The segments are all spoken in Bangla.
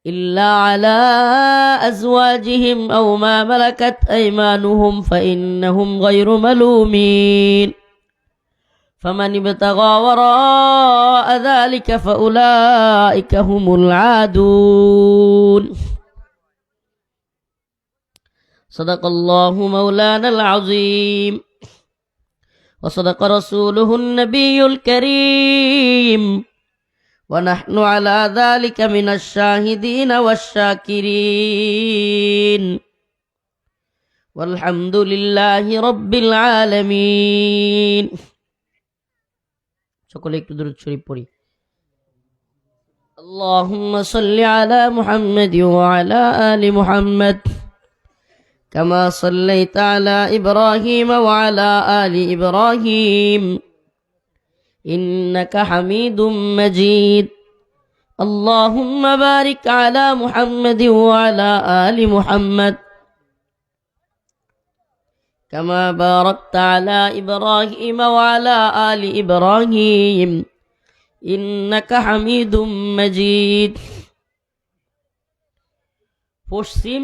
إلا على أزواجهم أو ما ملكت أيمانهم فإنهم غير ملومين فمن ابتغى وراء ذلك فأولئك هم العادون صدق الله مولانا العظيم وصدق رسوله النبي الكريم ونحن على ذلك من الشاهدين والشاكرين والحمد لله رب العالمين সকলে একটু দরুদ শরীফ পড়ি اللهم صل على محمد وعلى آل محمد كما صليت على إبراهيم وعلى آل إبراهيم إنك حميد مجيد اللهم بارك على محمد وعلى آل محمد كما باركت على إبراهيم وعلى آل إبراهيم إنك حميد مجيد পশ্চিম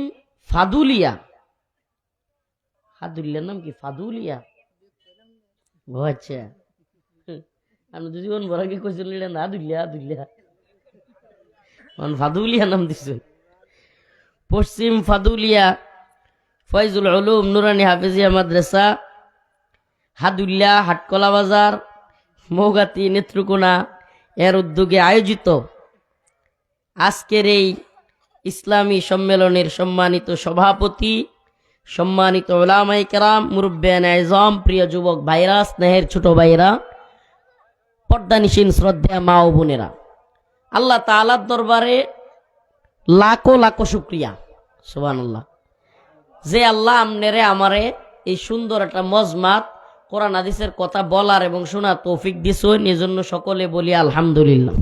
ফাদুলিয়া ফাদুলিয়ার নাম কি ফাদুলিয়া ও আচ্ছা আমি তো জীবন ভরাকে কইছিল এটা না দুলিয়া দুলিয়া মান ফাদুলিয়া নাম দিছে পশ্চিম ফাদুলিয়া ফয়জুল উলুম নুরানি হাফেজিয়া মাদ্রাসা হাদুলিয়া হাটকলা বাজার মৌগাতি নেত্রকোনা এর উদ্যোগে আয়োজিত আজকের এই ইসলামী সম্মেলনের সম্মানিত সভাপতি সম্মানিত উলামায়ে কেরাম মুরব্বিয়ানে আযম প্রিয় যুবক ভাইরা স্নেহের ছোট ভাইরা পর্দানিশীন শ্রদ্ধেয় মা ও বোনেরা আল্লাহ তাআলার দরবারে লাখো লাখো শুকরিয়া সুবহানাল্লাহ যে আল্লাহ আমনেরে আমারে এই সুন্দর একটা মজমাত কোরআন হাদিসের কথা বলার এবং শোনার তৌফিক দিছেন এজন্য সকলে বলি আলহামদুলিল্লাহ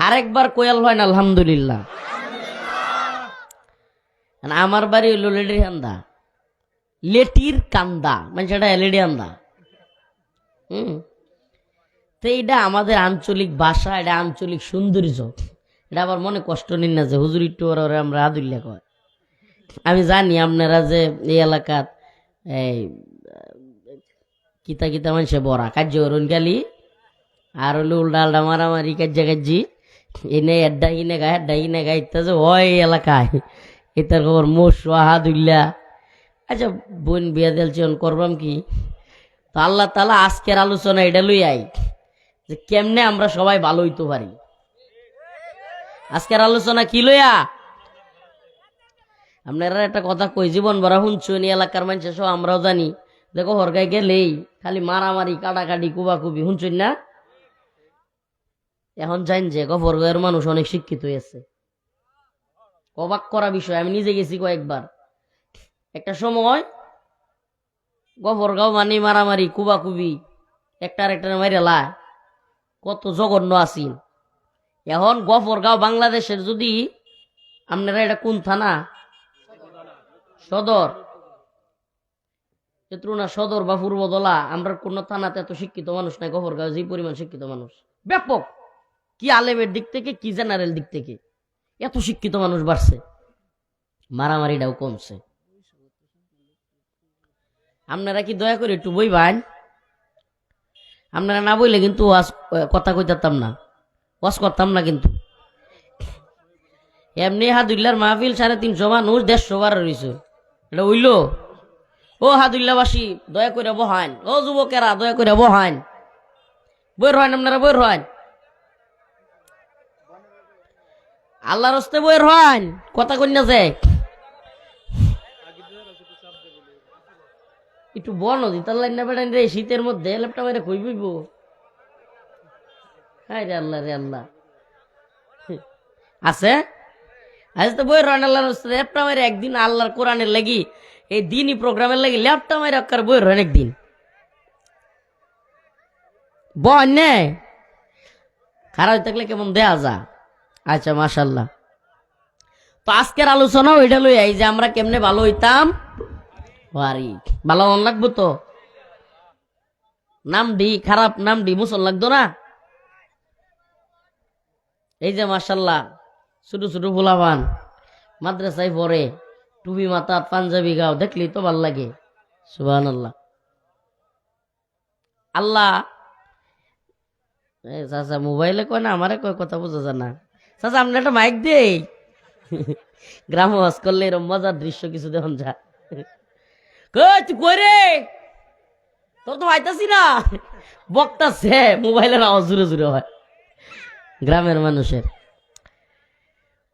আরেকবার কয়াল হয় না আলহামদুলিল্লাহ আমার বাড়ি হইল লেটির কান্দা মানে সেটা এলইডি আন্দা তো এইটা আমাদের আঞ্চলিক ভাষা এটা আঞ্চলিক সৌন্দর্য এটা আবার মনে কষ্ট নিন না যে হুজুর একটু ওরা আমরা আদুল্লা কয় আমি জানি আপনারা যে এই এলাকাত এই কিতা কিতা মানুষে বড়া কার্য করুন গালি আর হলো উল্টা আল্টা মারামারি কার্যি এনে এড্ডা ইনে গায়ে হেড্ডা ইনে গায়ে ইত্যাদি যে ওই এলাকায় এটার খবর মোশ হাদুল্লা আচ্ছা বোন বিয়া দিলছেন করবাম কি তো আল্লাহ তাআলা আজকের আলোচনা এটা লই আই যে কেমনে আমরা সবাই ভালো হইতে পারি আজকের আলোচনা কি লইয়া আপনারা একটা কথা কই জীবন ভরা শুনছেন এলাকার মানুষ সব আমরাও জানি দেখো হরগাই গেলেই খালি মারামারি কাটাকাটি কুবাকুবি শুনছেন না এখন জান যে গফরগাঁয়ের মানুষ অনেক শিক্ষিত হয়েছে অবাক করা বিষয় আমি নিজে গেছি কয়েকবার একটা সময় গফরগাঁও মানে মারামারি কুবাকুবি একটা আরেকটার মাইরেলা কত জঘন্য আছেন এখন গফরগাঁও বাংলাদেশের যদি আপনারা এটা কোন থানা সদর না সদর বা পূর্বদলা আমরা কোন থানাতে এত শিক্ষিত মানুষ নাই গফরগাঁও যে পরিমাণ শিক্ষিত মানুষ ব্যাপক কি আলেমের দিক থেকে কি জেনারেল দিক থেকে এত শিক্ষিত মানুষ বাড়ছে মারামারিটাও কমছে আপনারা কি দয়া করে একটু বইবেন আপনারা না বইলে কিন্তু কথা কইতাম না ওয়াজ করতাম না কিন্তু এমনি হাদুল্লার মাহফিল 350 মানুষ 150 বার রইছে এটা হইল ও হাদুল্লাবাসী দয়া করে বহান ও যুবকেরা দয়া করে বহান বই রহান আপনারা বই রহান আল্লাহর হস্তে বই রহান কথা কইনা যায় একটু বনো দিতার লাইন না বেড়ান রে শীতের মধ্যে ল্যাপটপ মেরে কই বইব হায় রে আল্লাহ আছে আজ তো বই রহান আল্লাহর হস্তে ল্যাপটপ মেরে একদিন আল্লাহর কোরআনের লাগি এই দিনই প্রোগ্রামের লাগি ল্যাপটপ মেরে আকার বই রহান একদিন বন নে খারাপ থাকলে কেমন দেয়া যা আচ্ছা মাশাআল্লাহ তো আজকের আলোচনা ওইটা লই আই যে আমরা কেমনে ভালো হইতাম পারি ভালো মন লাগবো তো নাম দি খারাপ নাম দি মুসল লাগতো না এই যে মাশাল্লাহ ছোট ছোট পোলাপান মাদ্রাসায় পড়ে, টুপি মাথা পাঞ্জাবি গাও, দেখলেই তো ভাল লাগে। সুবহানাল্লাহ। আল্লাহ চাচা মোবাইলে কয় না, আমারে কয়, কথা বোঝা যায় না। চাচা আপনি একটা মাইক দেই, গ্রাম ওয়াজ করলে এরকম মজার দৃশ্য কিছু দেখুন যা। কই তুই কই রে, তোর তো আইতাছি না, বক্তাছে, মোবাইলের আওয়াজ জুড়ে জুড়ে হয় গ্রামের মানুষের।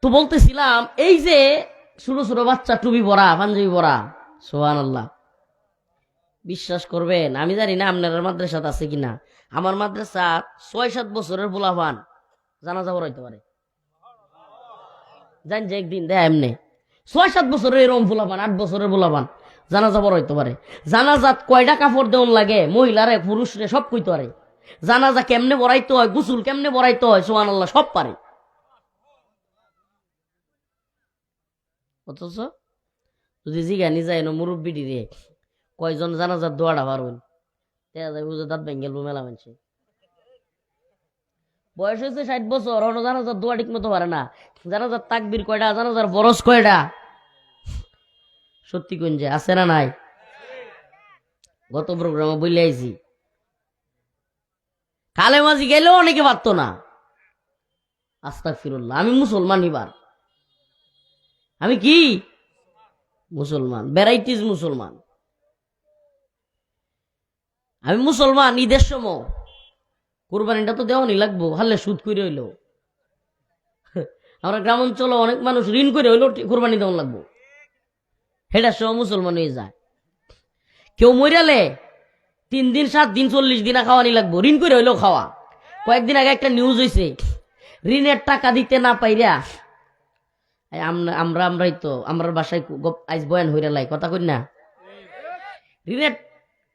তো বলতেছিলাম এই যে ছোট ছোট বাচ্চা টুপি পরা পাঞ্জাবি পরা, সুবহানাল্লাহ। বিশ্বাস করবেন, আমি জানি না আপনার মাদ্রাসাত আছে কিনা, আমার মাদ্রাসা ৬-৭ বছরের পোলাপান জানাজা পড়াইতে পারে। জান যে একদিন দেয় এমনি ৬-৭ বছরের এরকম পোলাপান, ৮ বছরের পোলাপান জানাজা পড়াইতে পারে। জানাজাত কয়টা কাপড় দেওয়ান লাগে, মহিলারে পুরুষরে সব কইতে পারে। জানাজা কেমনে পড়াইতে হয়, গোসল কেমনে পড়াইতে হয়, সুবহানাল্লাহ, সব পারে। অথচ যদি জিগানি যায় না মুরব্বী রে কয়জন জানাজার দোয়াটা পারবেন, বুঝে দাঁত ভেঙ্গেল মেলা মানছে। বয়স হয়েছে ৬০ বছর, অন্য জানাজার দোয়া ঠিক মতো পারে না। জানাজার তাকবীর কয়টা, জানাজার বরস কয়টা, সত্যি কোন যে আছে না নাই? গত প্রোগ্রামে বলে আইছি, কালে মাঝি গেলেও অনেকে পারতো না। আস্তাগফিরুল্লাহ, আমি মুসলমান, এবার আমি কি মুসলমান, ভ্যারাইটিস মুসলমান। আমি মুসলমান, ঈদের সময় কোরবানিটা তো দেওয়ানি লাগবো, হারলে সুদ করে হইলো। আমরা গ্রাম অঞ্চলে অনেক মানুষ ঋণ করে হইলো কোরবানি দেওয়া লাগবো, সেটার সময় মুসলমান হয়ে যায়। কেউ মরিয়ালে 3 দিন 7 দিন 40 দিন খাওয়ানি লাগবো, ঋণ করে হইলেও খাওয়া। কয়েকদিন আগে একটা নিউজ হয়েছে, ঋণের টাকা দিতে না পাইরা আমরাই তো আমার বাসায় আইস বয়ান হইরা লাই, কথা কই না,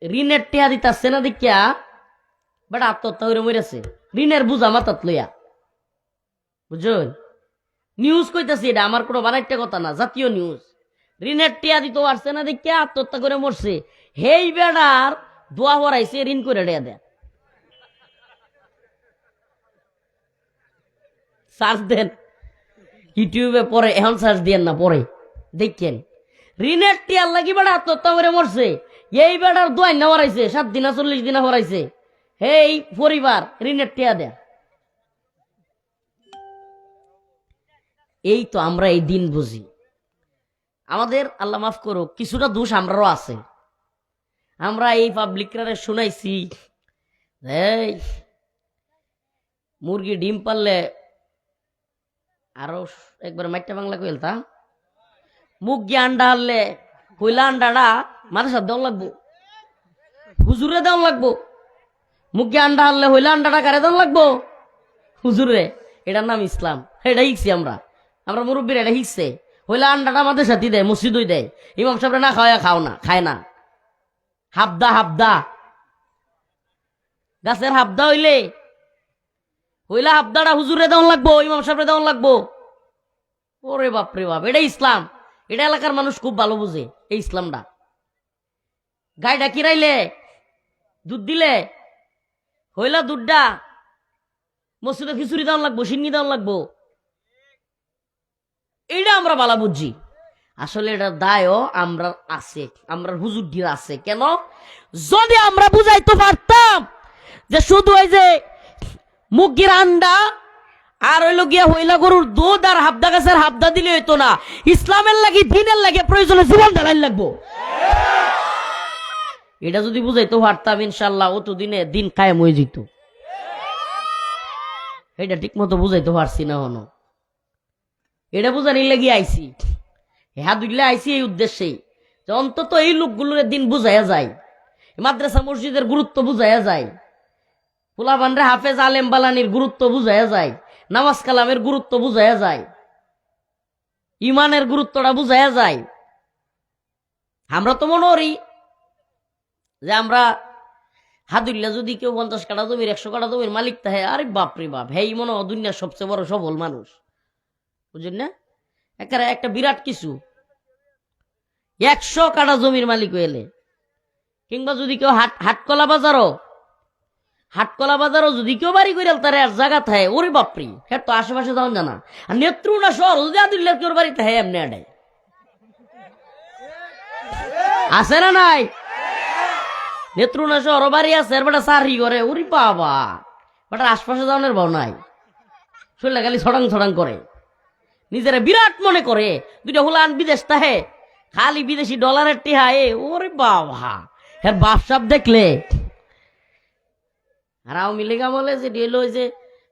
ঋণের টেয়া দিতাছে না দেখিয়া বাট আত্মহত্যা করে মরেছে, ঋণের বুঝা মাথাত লইয়া। বুঝুন, নিউজ কইতাছি, এটা আমার কোনো বানাইটা কথা না, জাতীয় নিউজ। ঋণের টেয়া দিতে পারছে না দেখিয়া আত্মহত্যা করে মরছে। হেই বেড়ার দোয়া হরাইছে ঋণ করে দেয়া দেয়। সার্চ দেন ইউটিউবে, পরে এখন সার্চ দিয়েন না, পরে দেখেন ঋণের টিয়ার লাগি বেড়া আত্মহত্যা করে মরছে। এই বেড়ার দোয়াই না হরাইছে 7 দিন 40 দিন হরাইছে। এই পরিবার ঋণের টিয়া দেয়। এই তো আমরা এই দিন বুঝি। আমাদের আল্লাহ মাফ করুক, কিছুটা দোষ আমরাও আছে। আমরা এই পাবলিকরা শুনাইছি, এই মুরগি ডিম পারলে আরো একবার মাইটা বাংলা কইলতা, মুরগি আন্ডা হারলে কইলা আন্ডাটা মাদ্রাসা দেওয়া লাগবো, হুজুরে দেওয়া লাগবো। মুরগি আন্ডা হারলে হইলা আন্ডাটা কারে দেওয়া লাগবো, হুজুরে। এটার নাম ইসলাম, এটা শিখছি আমরা মুরব্বীর, এটা শিখছে। হইলা আন্ডাটা আমাদের সাথে দেয়, মসজিদই দেয়, ইমাম সাহেব না খায় না। হাবদা গাছের হাবদা হইলা হাবদাটা হুজুরে দেওয়া লাগবো, ইমাম সাহেব দেওয়া লাগবো। ওরে বাপরে বাপ, এটা ইসলাম। এটা এলাকার মানুষ খুব ভালো বুঝে এই ইসলামটা। গাইডা কিরাইলে দুধ দিলে হইলা দুধটা মসজিদে খিচুড়ি দেওয়া লাগবো, সিন্নি দেওয়া লাগবো। এইটা আমরা ভালো বুঝছি। আসলে এটা দায়ও আমরা আছে, আমরা হুজুরটির আছে। কেন? যদি আমরা বুঝাইতে পারতাম যে শুধু ওই যে মুরগির আন্ডা আর হইলো গিয়া হইলা গরুর দুধ আর হাবদা গাছের হাবদা দিলে হইতো না, ইসলামের লাগি দিনের লাগে প্রয়োজনে জীবন ঢালাই লাগবো। এটা যদি বুঝাইতে পারতাম ইনশাল্লাহ অত দিনে দিন কায়েম হয়ে যেত। এটা ঠিক মতো বুঝাইতে পারছি না হনো। এটা বুঝানির লাগি আইছি, হ্যাঁ দুইলে আইছি এই উদ্দেশ্যেই যে অন্তত এই লোকগুলোর দিন বুঝাইয়া যায়, মাদ্রাসা মসজিদের গুরুত্ব বুঝাইয়া যায়, পোলাপানরে হাফেজ আলেম বালানির গুরুত্ব বুঝাইয়া যায়, নামাজ কালামের গুরুত্ব বুঝাইয়া যায়, ইমানের গুরুত্বটা বুঝাইয়া যায়। আমরা তো মনে করি যে আমরা হাদুল্লা যদি কেউ 50 কাঠা জমির 100 কাঠা জমির মালিক তাহে, আরে বাপরে বাপ, হেই মনে হয় দুনিয়ার সবচেয়ে বড় সফল মানুষ। বুঝলেন না? একটা বিরাট কিছু 100 কাঠা জমির মালিক হইলে, কিংবা যদি কেউ হাটকলা বাজারও হাটকলা বাজারও যদি কেউ বাড়ি করে তার আর জায়গা থাকে ওরে বাপরি হ্যাঁ তো আশেপাশে যাওয়া জানা আর নেত্রুনা শহর যদি আদিল্লার কেউ বাড়িতে হ্যাঁ এমনি আডায় আছে না নাই নেত্রুনা শহর বাড়ি আছে এর বেটা সারি করে ওরে বাবা বেটার আশপাশে যাওয়ার ভাও নাই শরীরে খালি ছড়াং ছড়াং করে নিজেরা বিরাট মনে করে দুইটা হুলান বিদেশ তাহে খালি বিদেশি ডলারের টিহা ওরে বাবা হ্যাঁ বাপসাপ দেখলে আর আওয়ামী লীগ আমলে যে ডিল ওই যে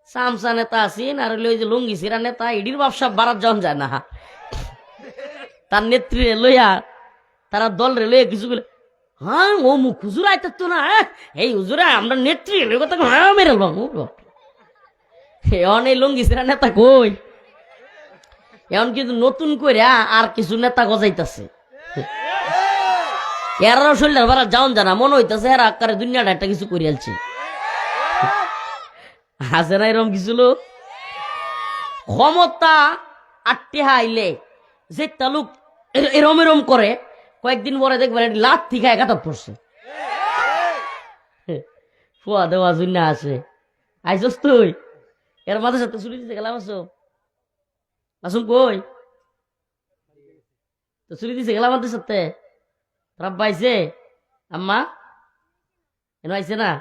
সামসা নেতা আছেন আর ওই যে লুঙ্গি সিরা নেতা ইডির বাপসাপ বারাত যাওয়া যায় না তার নেত্রী লইয়া তারা দল রে লইয়া কিছু বলে হ্যাঁ ও মুখ হুজুর আইতে তো না এই হুজুরা আমরা নেত্রী কথা হ্যাঁ মেরে এখন এই লুঙ্গি সিরা নেতা কই এখন কিন্তু নতুন করে আর কিছু নেতা গজাইতেছে এরাও শরীরের বারা যাওন জানা মনে হইতেছে এরা আকারে দুনিয়াটা একটা কিছু করে আলছে আছে না এরকম কিছু লোক ক্ষমতা আটটি হাইলে যে তালুক এরম এরম করে কয়েকদিন পরে দেখবেন লাত থেকে একাতাপ পড়ছে ফুয়া দেওয়া জন্য আছে আইসস তুই এর মাঝে সাথে ছুটি দিতে গেলাম আসো আসুন কই তো ছুটি দিতে গেলাম আমাদের সাথে রাব্বা আইছে আম্মা এনে আইছে না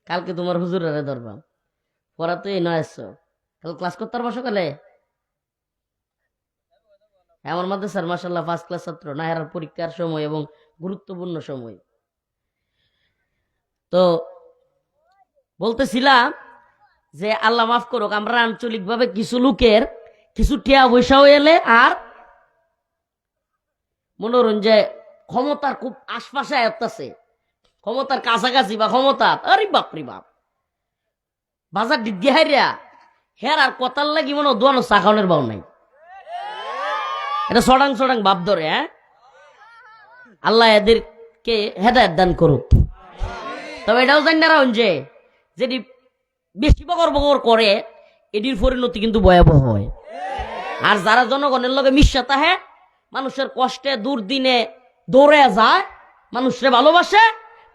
কালকে তোমার হুজুর ধরবাম পড়া তো এই নয় আসছো কাল ক্লাস করতে পারবো সকালে আমার মধ্যে স্যার মাসাল্লাহ ফার্স্ট ক্লাস ছাত্র না হেরার পরীক্ষার সময় এবং গুরুত্বপূর্ণ সময় তো বলতেছিলাম যে আল্লাহ মাফ করুক আমরা আঞ্চলিক ভাবে কিছু লোকের কিছু টিয়া পয়সাও এলে আর মনোরঞ্জে ক্ষমতার খুব আশপাশে আছে ক্ষমতার কাছাকাছি বা ক্ষমতা আরে বাপরি বাপ বাজার দিদি হাইরা হের আর কথার লাগি মনে দোয়ানো চা খাওয়ানোর বাউ নাই এটা সডাং সডাং ভাব ধরে হ্যাঁ আল্লাহ এদেরকে হেদায়েত দান করুক তবে এটাও জানি না যে যেটি বেশি বকর বকর করে এটির পরিণতি কিন্তু ভয়াবহ হয় আর যারা জনগণের লগে মিশা তাহে মানুষের কষ্টে দুর্দিনে দৌড়ে যায় মানুষের ভালোবাসে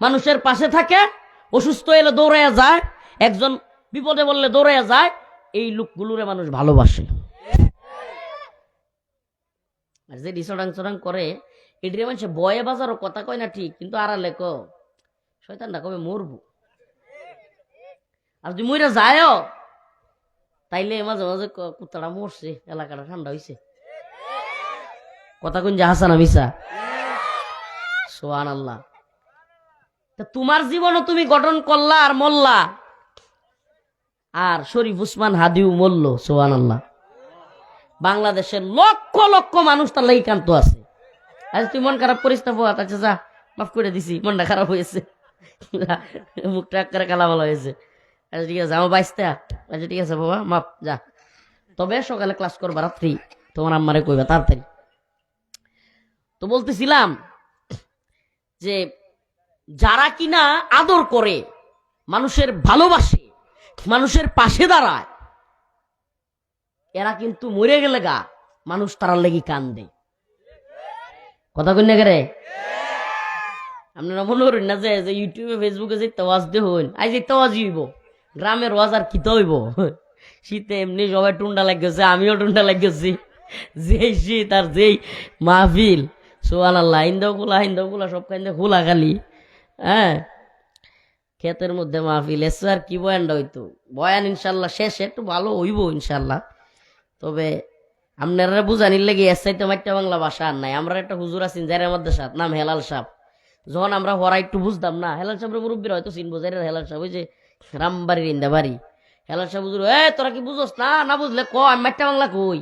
মানুষের পাশে থাকে অসুস্থ এলে দৌড়ে যায় একজন বিপদে বললে দৌড়ে যায় এই লোকগুলোরে মানুষ ভালোবাসে আর যে ডিসডাং চড়াং করে এটির মানুষে বয়ে বাজারও কথা কয় না ঠিক কিন্তু আড়ালে ক শয়তানটা কবে মরবো আর যদি মইরা যায়ও তাইলে মাঝে মাঝে কুত্তাটা মরছে এলাকাটা ঠান্ডা হইছে কথা কোন যে হাসানা মিসা সুবহানাল্লাহ তোমার জীবনও তুমি গঠন করলা আর মল্লা আর শরীফ উসমান হাদিও মরল সুবহানাল্লাহ বাংলাদেশের লক্ষ লক্ষ মানুষ তার লাগি কান্ত আছে আজ তুই মন খারাপ করিস না বাবা আচ্ছা যা মাফ করে দিছি মনটা খারাপ হয়েছে মুখটা করে কালা ভালো হয়েছে আচ্ছা ঠিক আছে আমার বাইসতে আচ্ছা ঠিক আছে বাবা মাপ যা তবে সকালে ক্লাস করবা রাত্রি তোমার আম্মারে কইবা তাড়াতাড়ি তো বলতেছিলাম যে যারা কিনা আদর করে মানুষের ভালোবাসে মানুষের পাশে দাঁড়ায় এরা কিন্তু মরে গেলে গা মানুষ তারার লেগে কান্দে কথা কই না রে আপনারা মনে করেন না যে ইউটিউবে ফেসবুকে যে ওয়াজ দিয়ে হইন আজ এই ওয়াজ হইব গ্রামের ওয়াজ আর কি তো হইব শীতে এমনি সবাই টুন্ডা লাগছে আমিও টুন্ডা লাগছি যেই শীত আর যেই মাহফিল সুবহানাল্লাহ হিন্দাও খোলা সব কান্দে খোলা খালি হ্যাঁ ক্ষেতের মধ্যে মাহফিল এসে আর কি বয়ানটা হইতো বয়ান ইনশাল্লাহ শেষে একটু ভালো হইব ইনশাল্লাহ তবে আপনারা বুঝানির লেগে এসাইতে মাইটা বাংলা ভাষা আর নাই আমরা একটা হুজুর আছেন যার মধ্যে সাথ নাম হেলাল সাহ যখন আমরা হরা একটু বুঝতাম না হেলাল সাহেবের মুরব্বীরা হয়তো চিনবো যারা হেলাল সাহেব ওই যে রামবাড়ির ইন্দা বাড়ি হেলাল সাহেব হুজুর তোরা কি বুঝোস না না বুঝলে ক আমি মাইটা বাংলা কই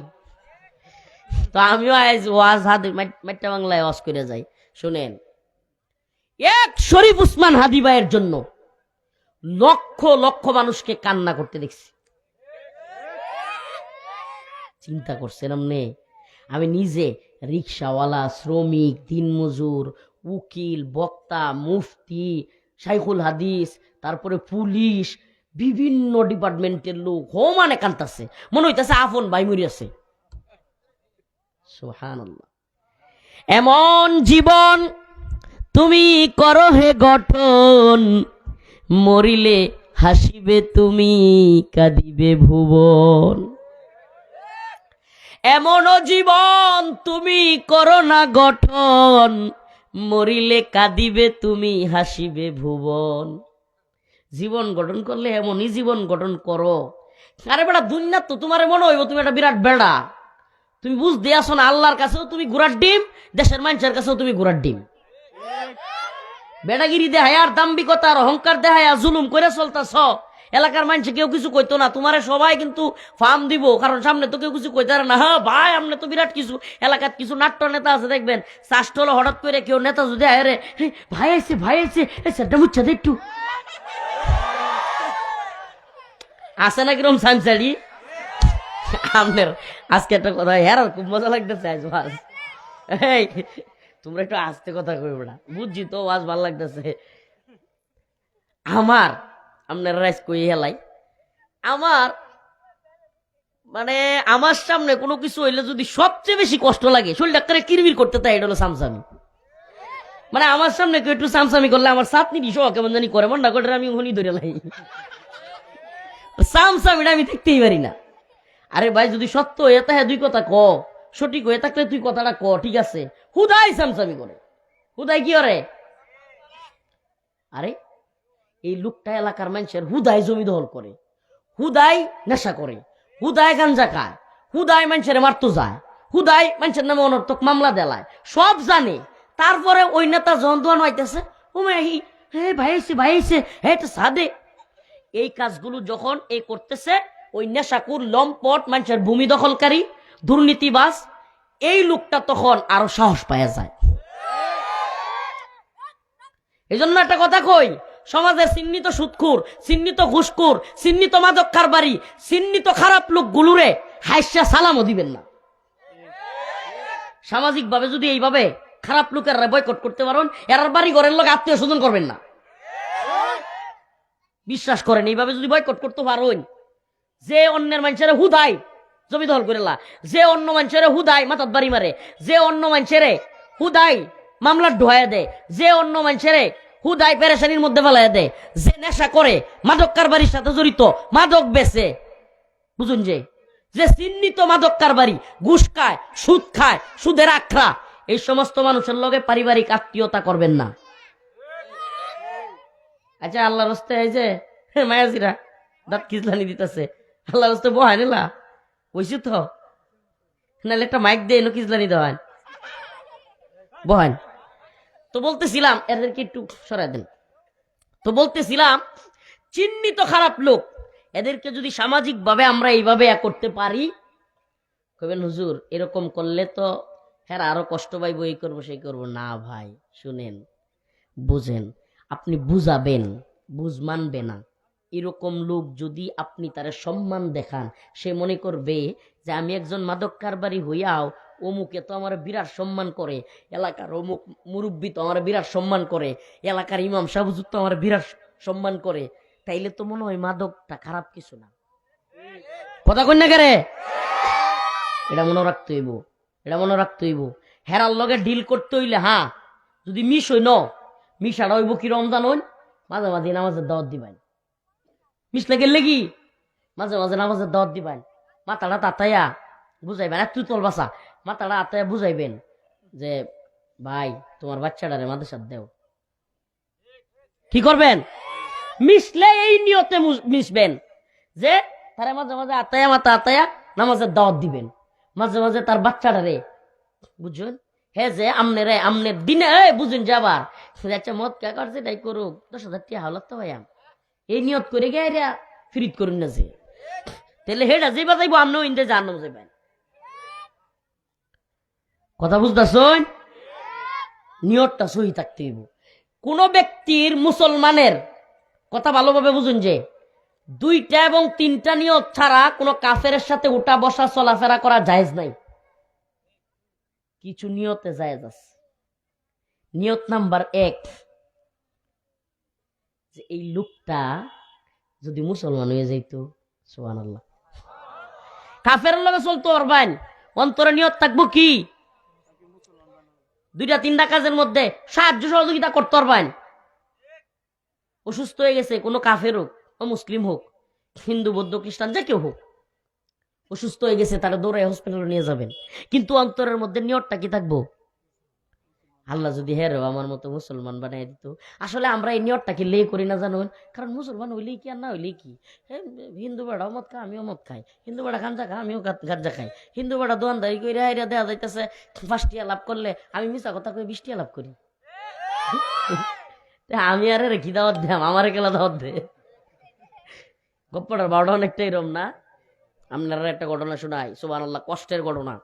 তো আমিও ওয়াজ হাদি মাইটা বাংলায় ওয়াজ করে যাই শুনেন এক শরীফ উসমান হাদি ভাইয়ের জন্য লক্ষ লক্ষ মানুষকে কান্না করতে দেখছি চিন্তা করছেন আমনে আমি নিজে রিক্সাওয়ালা শ্রমিক দিনমজুর উকিল বক্তা মুফতি শাইখুল হাদিস তারপরে পুলিশ বিভিন্ন ডিপার্টমেন্টের লোক হোমানে কান্তাছে মনে হইতেছে আপন ভাই মরি আছে সুবহানাল্লাহ এমন জীবন তুমি করো হে গঠন, মরিলে হাসিবে তুমি, কাঁদিবে ভুবন। এমনও জীবন তুমি করো না গঠন, মরিলে কাঁদিবে তুমি, হাসিবে ভুবন। জীবন গঠন করলে এমনই জীবন গঠন করো। আরে বেটা, দুনিয়া তো তোমার মনে হইব তুমি একটা বিরাট বেড়া। তুমি বুঝতে আসো না, আল্লাহর কাছেও তুমি ঘোড়ার ডিম, দেশের মানুষের কাছেও তুমি ঘোড়ার ডিম। বেড়াগিরি দেহায় আর দাম্ভিকতা আর অহংকার দেহায় জুলুম করে চলতাছ। এলাকার মানুষ কেউ কিছু কইতো না, তোমারে সবাই কিন্তু ফার্ম দিব, কারণ সামনে তো কেউ কিছু কইতে পারে না। হ্যাঁ ভাই, আপনি তো বিরাট কিছু। এলাকার কিছু নাট্য নেতা আছে দেখবেন, চাষটা হলো হঠাৎ করে কেউ নেতা যদি আয় রে, ভাই আইছে ভাই আইছে, সেটা মুচ্ছা দে একটু। আছে না কিরম সানসারি? আপনার আজকে একটা কথা হ্যাঁ খুব মজা লাগতেছে আজ মাস। এই তোমরা একটু আস্তে কথা কইবে না, বুঝছি তো, আজ ভালো লাগতেছে আমার। আপনার রাইস কই হেলাই আমার, মানে আমার সামনে কোনো কিছু হইলে যদি সবচেয়ে বেশি কষ্ট লাগে, শরীর ডাক্তারে কিরবির করতে তাই এটা হলো সামসামি। মানে আমার সামনে কেউ একটু সামসামি করলে আমার সাতনি সহ কেমন জানি করে, মন না করে আমি হনি ধরে লাই। সামসামিটা আমি দেখতেই পারি না। আরে ভাই, যদি সত্য হয়ে থাকে দুই কথা ক, সঠিক হয়ে থাকলে তুই কথাটা ক, ঠিক আছে। হুদাই সামসামি করে, হুদাই কি করে? আরে এই লোকটা এলাকার মানুষের হুদাই জমি দখল করে, হুদাই নেশা করে, হুদাই গাঞ্জা খায়, হুদাই মানুষের মারতো যায়, হুদাই মানুষের নামে অনর্থক মামলা দেলায়, সব জানে। তারপরে ওই নেতা যখন দোয়ান হইতেছে, ও মাহি হে ভাই আইছে ভাই আইছে, হে তো সাদে। এই কাজগুলো যখন এই করতেছে, ওই নেশাকুর লম্পট মানুষের ভূমি দখলকারী দুর্নীতিবাজ, এই লোকটা তখন আরো সাহস পাওয়া যায়। এই জন্য একটা কথা কই, সমাজের চিহ্নিত সুদখোর, চিহ্নিত ঘুষখোর, চিহ্নিত মাদক কারবারি, চিহ্নিত খারাপ লোকগুলোরে হাইসা সালামও দিবেন না। সামাজিক ভাবে যদি এইভাবে খারাপ লোকের বয়কট করতে পারেন, এরার বাড়ি ঘরের লোক আত্মীয় স্বজন করবেন না। বিশ্বাস করেন, এইভাবে যদি বয়কট করতে পারেন, যে অন্যের মানুষের হুদাই জমি দখল করে, যে অন্য মানুষের হুদাই মাথাত বাড়ি মারে, যে অন্য মানুষের হুদাই মামলা ঢোয়া দেয়, যে অন্য মানুষের হুদাই পেরেশানির মধ্যে ফেলাই দেয়, যে নেশা করে, মাদক কারবারির সাথে জড়িত, মাদক বেচে, বুঝুন যে যে চিহ্নিত মাদক কারবারি, ঘুষ খায়, সুদ খায়, সুদের আখড়া, এই সমস্ত মানুষের লগে পারিবারিক আত্মীয়তা করবেন না। আচ্ছা, আল্লাহর রাস্তে এই যে মায়াজিরা দাঁত খিজলানি দিতেছে, আল্লাহর রাস্তে বহায় নিলা ওইসি তো, নাহলে একটা মাইক দিয়ে এনো খিজলানি দেওয়ান বহান। তো বলতেছিলাম এদেরকে একটু সরাই দেন। তো বলতেছিলাম চিহ্নিত খারাপ লোক, এদেরকে যদি সামাজিক ভাবে আমরা এইভাবে করতে পারি, কবেন হুজুর এরকম করলে তো হ্যাঁ আরো কষ্ট পাইবো, এই করবো সেই করবো না। ভাই শুনেন, বুঝেন, আপনি বুঝাবেন, বুঝ মানবে না। এরকম লোক যদি আপনি তার সম্মান দেখান, সে মনে করবে যে আমি একজন মাদক কারবারি হইয়াও অমুকে তো আমার বিরাট সম্মান করে, এলাকার অমুক মুরব্বী তো আমার বিরাট সম্মান করে, এলাকার ইমাম সাহেব হুজুর তো আমার বিরাট সম্মান করে, তাইলে তো মনে হয় মাদকটা খারাপ কিছু না। কথা কই না কেরে? এটা মনে রাখতে হইব, এটা মনে রাখতে হইব। হেরার লগে ডিল করতে হইলে, হ্যাঁ যদি মিশ হই ন, মিশাটা হইব কি রমজান হইন, মাঝে মাঝে নামাজের দাওয়াত দিবেন। মিশলে গেলে কি মাঝে মাঝে নামাজের দাওয়াত দিবেন, মাথাটা তাতাইয়া বুঝাইবেন, তুই তোল বাসা, মাথাটা আতাইয়া বুঝাইবেন যে ভাই তোমার বাচ্চাটারে মাদ্রাসাত দেও। কি করবেন? মিশলে এই নিয়তে মিশবেন যে তারে মাঝে মাঝে আতাইয়া মাথা আতাইয়া নামাজের দাওয়াত দিবেন, মাঝে মাঝে তার বাচ্চাটারে বুঝছেন, হ্যাঁ যে আমনের দিনে বুঝুন যে আবার আচ্ছা মদ কে করছে তাই করুক, 10,000 টাকা হাওলাত তো ভাইয়া, এই নিয়ত করে গিয়ে ফিরিত করুন না, যে তাহলে হেটা যে বাজাইব আমনেও ইন্দে জানানো যাবেন। কথা বুঝতেছেন? নিয়তটা সহি থাকতে হইব। কোন ব্যক্তির, মুসলমানের কথা ভালোভাবে বুঝুন যে 2টা এবং 3টা নিয়ত ছাড়া কোন কাফেরের সাথে উঠা বসা চলাফেরা করা জায়েজ নাই। কিছু নিয়তে জায়েজ আছে। নিয়ত নাম্বার 1, যে এই লোকটা যদি মুসলমান হয়ে যাইত, সুবহানাল্লাহ, কাফেরের লগে চলতো পারবেন, অন্তরে নিয়ত থাকবো কি 2টা 3টা কাজের মধ্যে সাহায্য সহযোগিতা করতে পারবেন। অসুস্থ হয়ে গেছে, কোনো কাফের হোক বা মুসলিম হোক, হিন্দু বৌদ্ধ খ্রিস্টান যে কেউ হোক, অসুস্থ হয়ে গেছে, তারা দৌড়ায় হসপিটালে নিয়ে যাবেন। কিন্তু অন্তরের মধ্যে নিয়তটা কি থাকবো? আল্লাহ যদি হেরো আমার মতো মুসলমান বানাই দিত। আসলে আমরা এই নিয়তটাকে লে করি না জানুন, কারণ মুসলমান হইলেই কি আর না হইলেই কি, হিন্দু বেড়াও মদ খায় আমিও মদ খাই, হিন্দু বেড়া গাঞ্জা খায় আমিও গাঞ্জা খাই, হিন্দু বেড়া দোয়ানদারি করে দেওয়া যাইতেছে 5 টিয়া লাভ করলে আমি মিছা কথা কই 20 টিয়া লাভ করি। আমি আরে রেখি দাওয়াত দাম, আমার কেলা দাওয়াত দে। গপ্পটার বারোটা অনেকটা এরম না। আপনারা একটা ঘটনা শোনাই, সুবহানাল্লাহ, কষ্টের ঘটনা।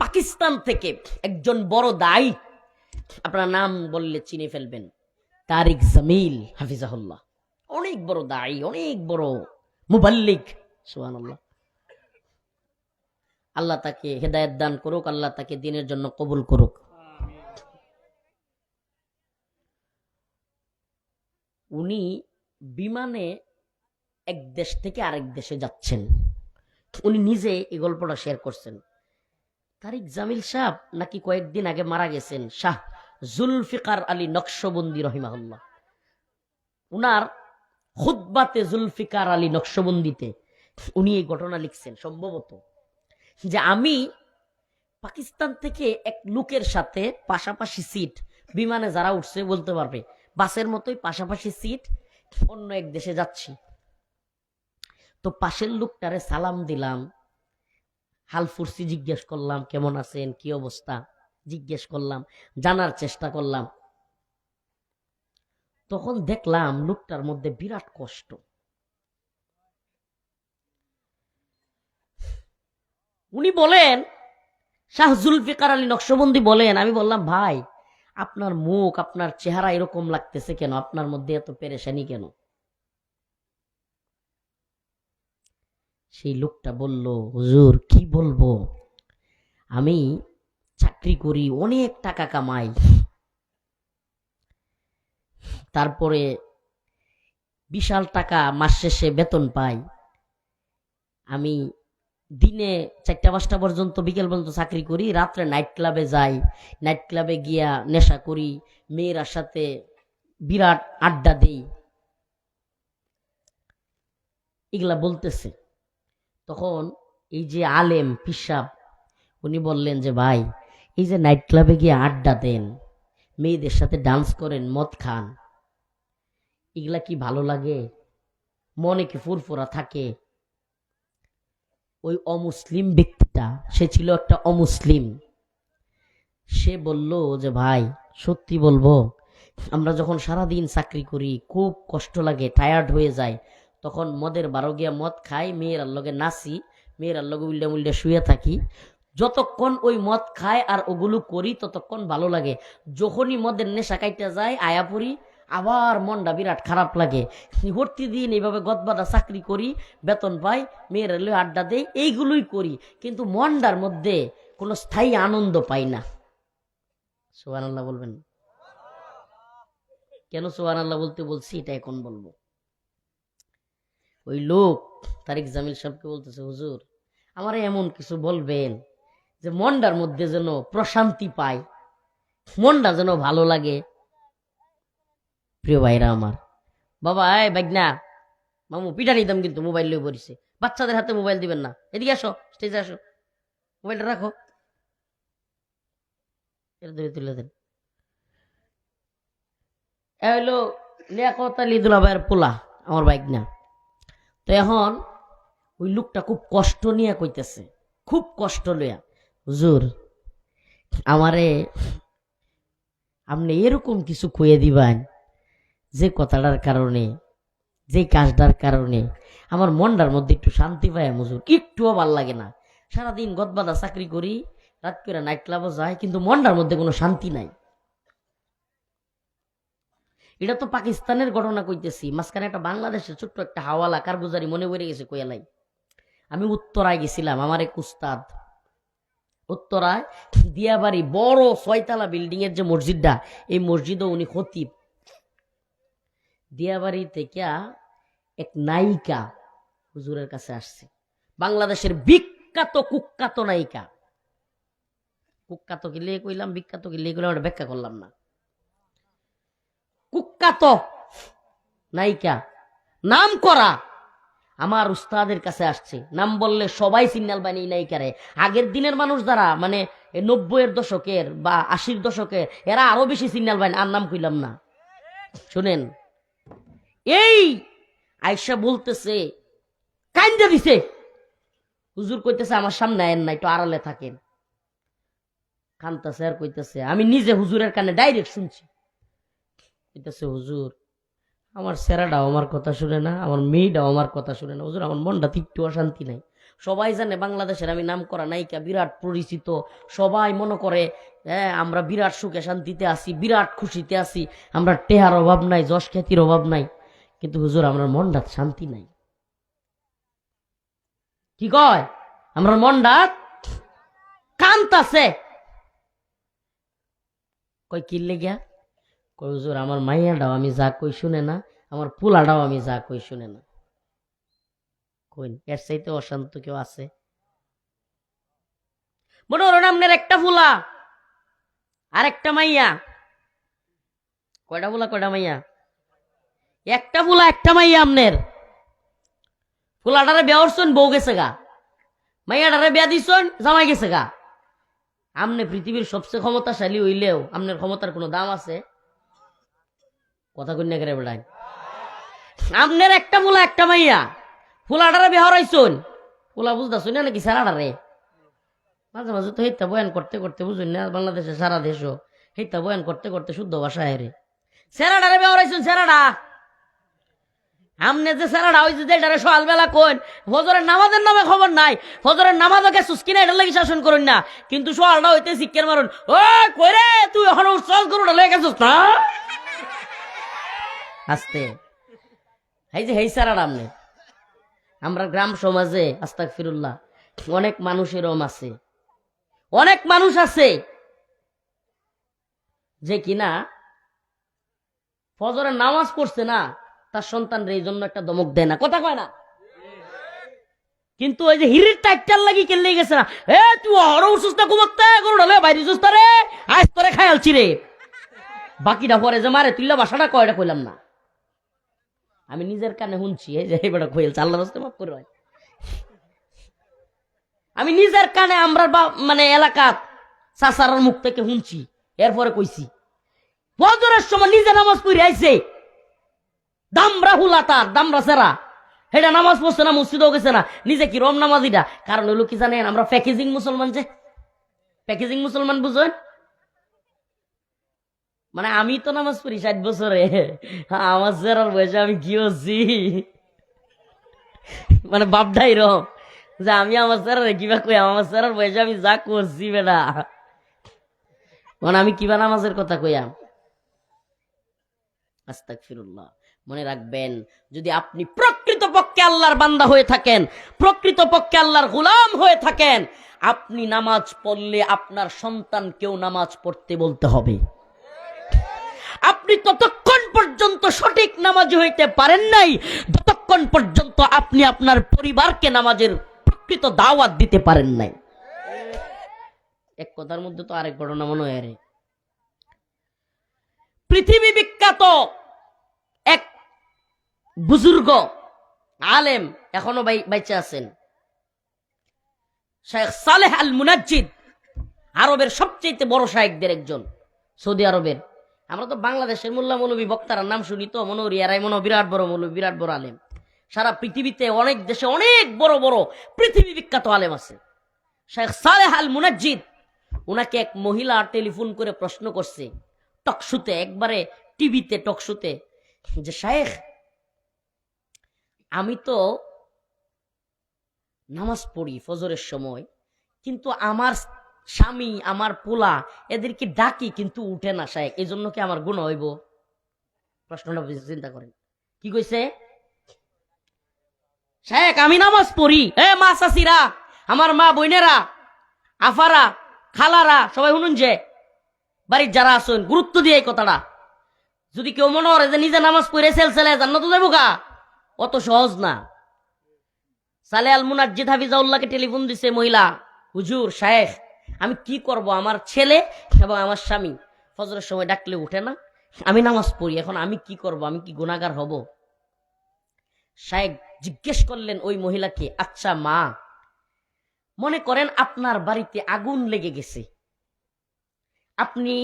পাকিস্তান থেকে একজন বড় দায়ী, আপনার নাম বললে চিনে ফেলবেন, তারিক জামিল হাফিজাহুল্লাহ। অনেক বড় দায়ী, অনেক বড় মুবাল্লিগ। সুবহানাল্লাহ। আল্লাহ তাকে হেদায়েত দান করুক, আল্লাহ তাকে দ্বীনের জন্য কবুল করুক। উনি বিমানে এক দেশ থেকে আরেক দেশে যাচ্ছেন। উনি নিজে এই গল্পটা শেয়ার করছেন। তারিক জামিল সাহেব নাকি কয়েকদিন আগে মারা গেছেন, শাহ জুলফিকার আলী নকশবন্দি রহিমাহুল্লাহ। উনার খুতবাতে জুলফিকার আলী নকশবন্দিতে উনি এই ঘটনা লিখছেন সম্ভবত, যে আমি পাকিস্তান থেকে এক লোকের সাথে পাশাপাশি সিট, বিমানে যারা উঠছে বলতে পারবে, বাসের মতোই পাশাপাশি সিট, অন্য এক দেশে যাচ্ছি। তো পাশের লোকটারে সালাম দিলাম, হাল ফুরসি জিজ্ঞেস করলাম, কেমন আছেন, কি অবস্থা জিজ্ঞেস করলাম, জানার চেষ্টা করলাম। তখন দেখলাম লোকটার মধ্যে বিরাট কষ্ট। উনি বলেন, শাহ জুলফিকার আলী নকশবন্দি বলেন, আমি বললাম ভাই আপনার মুখ, আপনার চেহারা এরকম লাগতেছে কেন, আপনার মধ্যে এত পেরেশানি কেন? সেই লোকটা বলল, হুজুর কি বলবো, আমি চাকরি করি, অনেক টাকা কামাই, তারপরে বিশাল টাকা মাস শেষে বেতন পাই, আমি দিনে 4টা-5টা পর্যন্ত, বিকেল পর্যন্ত চাকরি করি, রাত্রে নাইট ক্লাবে যাই, নাইট ক্লাবে গিয়া নেশা করি, মেয়েরার সাথে বিরাট আড্ডা দেই, এগুলা বলতেছে। তখন এই যে আলেম পিসাব, উনি বললেন যে ভাই, এই যে নাইট ক্লাবে গিয়ে আড্ডা দেন, মেয়েদের সাথে ডান্স করেন, মদ খান, এগুলা কি ভালো লাগে? মনে কি ফুরফুরা থাকে? ওই অমুসলিম ব্যক্তিটা, সে ছিল একটা অমুসলিম, সে বলল যে ভাই সত্যি বলবো, আমরা যখন সারাদিন চাকরি করি খুব কষ্ট লাগে, টায়ার্ড হয়ে যায়, তখন মদের বারো গিয়া মদ খাই, মেয়েরার লগে নাচি, মেয়েরার লগে উল্টা উল্টা শুয়ে থাকি, যতক্ষণ ওই মদ খায় আর ওগুলো করি ততক্ষণ ভালো লাগে। যখনই মদের নেশা কাইটা যায়, আয়া পড়ি, আবার মনটা বিরাট খারাপ লাগে। প্রতিদিন এইভাবে গদবাদা চাকরি করি, বেতন পাই, মেয়েরা লই আড্ডা দেই, এইগুলোই করি, কিন্তু মনটার মধ্যে কোনো স্থায়ী আনন্দ পাই না। সুবহানাল্লাহ বলবেন? কেন সুবহানাল্লাহ বলতে বলছি এটা এখন বলবো। ওই লোক তারিক জামিল সাহেবকে বলতেছে, হুজুর আমারে এমন কিছু বলবেন যে মনটার মধ্যে যেন প্রশান্তি পাই, মনটা যেন ভালো লাগে। প্রিয় ভাইরা আমার, বাবা এই বাগনা মামু পিঠা নিতাম, কিন্তু মোবাইল লয়ে পড়িছে, বাচ্চাদের হাতে মোবাইল দিবেন না, এদিকে আসো, স্টেজে আসো, মোবাইলটা রাখো, এটা ধরে তুলে দেন। এ হইলো লিয়াকত আলী দুলাভাইয়ের পোলা, আমার বাইক না। তো এখন ওই লোকটা খুব কষ্ট নিয়ে কইতেছে, খুব কষ্ট লইয়া, হুজুর আমারে আপনি এরকম কিছু কইয়ে দিবেন যে কথাটার কারণে, যে কাজটার কারণে আমার মনটার মধ্যে একটু শান্তি পায়, হুজুর একটুও ভাল লাগে না, সারাদিন গদবাদা চাকরি করি, রাত করে নাইট ক্লাবও যায়, কিন্তু মনটার মধ্যে কোনো শান্তি নাই। এটা তো পাকিস্তানের ঘটনা কইতেছি, মাঝখানে একটা বাংলাদেশের ছোট্ট একটা হাওয়ালা কারগুজারি মনে পড়ে গেছে কয়ালাই। আমি উত্তরায় গেছিলাম, আমার এক উস্তাদ উত্তরায় দিয়াবাড়ি বড় 6তলা বিল্ডিং এর যে মসজিদটা, এই মসজিদও উনি খতিব। দিয়াবাড়ি থেকে এক নায়িকা হুজুরের কাছে আসছে, বাংলাদেশের বিখ্যাত কুখ্যাত নায়িকা, কুখ্যাত কি লিয়ে কইলাম, বিখ্যাত কি লিয়ে কইলাম, ওটা ব্যাখ্যা করলাম না। কুখ্যাত নায়িকা, নাম করা, আমার উস্তাদের কাছে আসছে, নাম বললে সবাই সিগন্যাল বানিয়ে নায়িকারে। আগের দিনের মানুষ যারা মানে 90-এর দশকের বা 80-র দশকের, এরা আরো বেশি সিগন্যাল বানিয়ে, আর নাম কইলাম না। শুনেন, এই আয়েশা বলতেছে, কাইন্দা দিছে, হুজুর কইতেছে আমার সামনে আয়েন না, একটু আড়ালে থাকেন। কানতাছে আর কইতেছে, আমি নিজে হুজুরের কানে ডাইরেক্ট শুনছি, কইতেছে হুজুর আমার সেরাটাও আমার কথা শুনে না, আমার মেয়েটাও আমার কথা শুনে না, হুজুর আমার মনটা একটু অশান্তি নাই। সবাই জানে বাংলাদেশের আমি নাম করা নায়িকা, বিরাট পরিচিত, সবাই মনে করে হ্যাঁ আমরা বিরাট সুখে শান্তিতে আছি, বিরাট খুশিতে আছি, আমরা টেহার অভাব নাই, যশ খ্যাতির অভাব নাই, কিন্তু হুজুর আমার মনটা শান্তি নাই। কি কয়? আমার মনটা কান্তাছে। কই কি লেগা? কই হুজুর আমার মাইয়াটাও আমি যা কই শুনে না, আমার পোলাটাও আমি যা কই শুনে না। কই এর চাইতে অশান্ত কেউ আছে? মনে হলো আপনার একটা ফুলা আর একটা মাইয়া। কয়টা ফুলা কয়টা মাইয়া? একটা ফুলা একটা মাইয়া। আপনার ফুলাটারে বিয়া করছেন, বউ গেছে গা, মাইয়াটারে বিয়া দিছেন, জামাই গেছে গা। আপনি পৃথিবীর সবচেয়ে ক্ষমতাশালী হইলেও আপনার ক্ষমতার কোনো দাম আছে? কথা কন্যা করে বেড়ায়। আপনার একটা ফুলা একটা মাইয়া, ফুলাটারে বিয়া হরাইছেন, ফুলা বুঝতেছ না নাকি সারাটারে? মাঝে মাঝে তো হেতা বয়ান করতে করতে বুঝুন না, বাংলাদেশে সারা দেশও হেতা বয়ান করতে করতে শুদ্ধ ভাষা হেরে সেরাডারে বেড়াইছেন। সেরাডা আমনে যে সেরাডা ওই যে এটারে সকালবেলা কোন ফজরের নামাজের নামে খবর নাই, ফজরের নামাজ আগে সুস্কিনা এটার লাগি শাসন করুন না, কিন্তু সকালটা হইতে শিক্ষার মারুন, ও কইরে তুই এখন উৎসাহ করুন লয়ে গেছিস না আস্তে। এই যে হেই সেরাডা আমনে আমরা গ্রাম সমাজে আস্তাগফিরুল্লাহ অনেক মানুষের আছে, অনেক মানুষ আছে যে কিনা ফজরের নামাজ পড়ছে না, তার সন্তানরা এই জন্য একটা দমক দেয় না, কথা কয় না। কিন্তু ওই যে হিরির টাইটার লাগি কেলে গেছে না, এ তুই হর সুস্থা ঘুমাতে গরুড়ালে বাইরে সুস্থ রে, আজ তোরে খায়ালছি রে। বাকিটা পরে যে মারে তুইলা বাসাটা কয়টা কইলাম না, আমি নিজের কানে শুনছি। এই যে এবার কইলছে, আল্লাহ রাস্তায় মাফ করে হয়। আমি নিজের কানে আমরা মানে এলাকা চাচারার মুখ থেকে শুনছি, এরপরে কইছি। ফজরের সময় নিজে নামাজ পড়ে আইছে, দামরা হুলা তার দামরা সেরা, এটা নামাজ পড়ছে না, মসজিদেও গেছে না, নিজে কি রম নামাজ। এটা কারণ হলো কি জানেন, আমরা প্যাকেজিং মুসলমান, যে প্যাকেজিং মুসলমান বুঝেন, মানে আমি তো নামাজ পড়ি 60 বছরে, আমার সেরার বয়সে আমি কি হচ্ছি, মানে বাপডাই রম যে আমি আমার সেরারে কিবা কই, আমার সেরার বয়সে আমি যা করছি বেটা, মানে আমি কিবা নামাজের কথা কইয়াম। আস্তাগফিরুল্লাহ। মনে রাখবেন, যদি আপনি প্রকৃতপক্ষে আল্লাহর বান্দা হয়ে থাকেন, প্রকৃতপক্ষে আল্লাহর গোলাম হয়ে থাকেন, আপনি নামাজ পড়লে আপনার সন্তানকেও নামাজ পড়তে বলতে হবে। আপনি ততক্ষণ পর্যন্ত সঠিক নামাজি হইতে পারেন নাই যতক্ষণ পর্যন্ত আপনি আপনার পরিবারকে নামাজের প্রকৃত দাওয়াত দিতে পারেন নাই। এক কথার মধ্যে তো আরেক ঘটনা মনে হয়, পৃথিবী বিখ্যাত এক বুজুর্গ আলেম এখনো বাইচে আছেন, শেখ সালেহ আল মুনাজ্জিদ, আরবের সবচেয়ে বড় শায়েখদের একজন, সৌদি আরবের। আমরা তো বাংলাদেশের মোল্লা মৌলবী বক্তার নাম শুনি তো মনে করি এরাই মনে বিরাট বড় মৌলবী, বিরাট বড় আলেম। সারা পৃথিবীতে অনেক দেশে অনেক বড় বড় পৃথিবী বিখ্যাত আলেম আছে। শেখ সালেহ আল মুনাজ্জিদ, উনাকে এক মহিলা টেলিফোন করে প্রশ্ন করছে টকশুতে, একবারে টিভিতে টকশুতে, যে শায়েখ আমি তো নামাজ পড়ি ফজরের সময়, কিন্তু আমার স্বামী আমার পোলা এদেরকে ডাকি কিন্তু উঠে না শায়েখ, এই জন্য কি আমার গুনাহ হইব? প্রশ্নটা চিন্তা করেন। কি কইছে? শায়েখ আমি নামাজ পড়ি, মা চাচিরা, আমার মা বোনেরা, আফারা, খালারা সবাই শুনুন, যে বাড়ির যারা আছেন গুরুত্ব দিয়ে এই কথাটা। যদি কেউ মনে করে যে নিজে নামাজ পড়ে সেলসেলে জান্নাতে যাবো গা, অত সহজ না। সালেহ আল মুনাজ্জিদ হাফিজাউল্লাহকে টেলিফোন দিছে মহিলা, হুজুর শায়েখ আমি কি করব, আমার ছেলে এবং আমার স্বামী ফজরের সময় ডাকলে উঠে না, আমি নামাজ পড়ি, এখন আমি কি করব, আমি কি গুনাহগার হব? শায়েখ জিজ্ঞেস করলেন ওই মহিলাকে, আচ্ছা মা, মনে করেন আপনার বাড়িতে আগুন লেগে গেছে, আপনি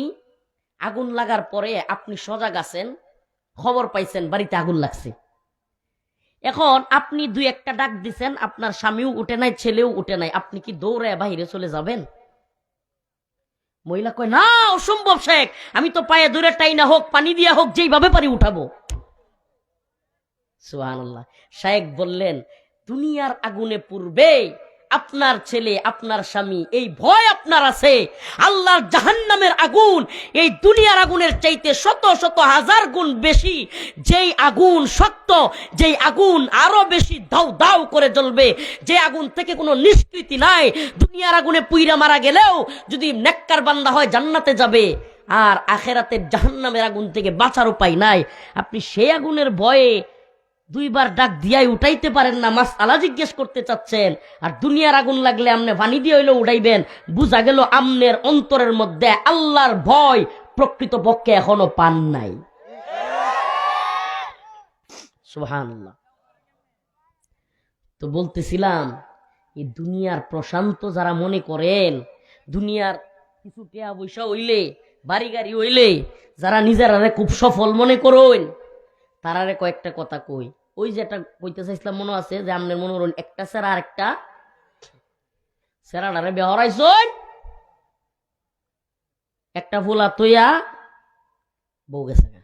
আগুন লাগার পরে আপনি সজাগ আছেন, খবর পাইছেন বাড়িতে আগুন লাগছে, এখন আপনি দুই একটা ডাক দিছেন, আপনার স্বামীও উঠে নাই, ছেলেও উঠে নাই, আপনি কি দৌড়ে বাহিরে চলে যাবেন? মহিলা কয়, না অসম্ভব শেখ, আমি তো পায়ে দূরে টাইনা হোক, পানি দিয়া হোক, যেইভাবে পারি উঠাবো। সুবহানাল্লাহ। শায়েখ বললেন, দুনিয়ার আগুনে পূর্বে আপনার ছেলে, আপনার স্বামী, এই ভয় আপনার আছে, আল্লাহর জাহান্নামের আগুন এই দুনিয়ার আগুনের চাইতে শত শত হাজার গুণ বেশি, যেই আগুন সত্য, যেই আগুন আরো বেশি দাউ দাউ করে জ্বলবে, যে আগুন থেকে কোনো নিষ্কৃতি নাই। দুনিয়ার আগুনে পুইরা মারা গেলেও যদি নেককার বান্দা হয় জান্নাতে যাবে, আর আখেরাতের জাহান্নামের আগুন থেকে বাঁচার উপায় নাই। আপনি সেই আগুনের ভয়ে দুইবার ডাক দিয়াই উঠাইতে পারেন না, মাসআলা জিজ্ঞেস করতে চাচ্ছেন, আর দুনিয়ার আগুন লাগলে আমনে পানি দিয়ে হইলে উঠাইবেন। বুঝা গেল আমনের অন্তরের মধ্যে আল্লাহর ভয় প্রকৃতপক্ষে এখনো পান নাই। সুবহানাল্লাহ। তো বলতেছিলাম, এই দুনিয়ার প্রশান্ত যারা মনে করেন, দুনিয়ার কিছু টাকা পয়সা হইলে, বাড়ি গাড়ি হইলে যারা নিজেরা খুব সফল মনে করেন, তারারে কয়েকটা কথা কই। ওই যেটা কইতে চাইছিলাম মনে আছে, যে আমনের মনে করেন একটা সেরা আর একটা সেরাডারে বেহরাইছই, একটা ফুলা তৈয়া বউ গেছে গা,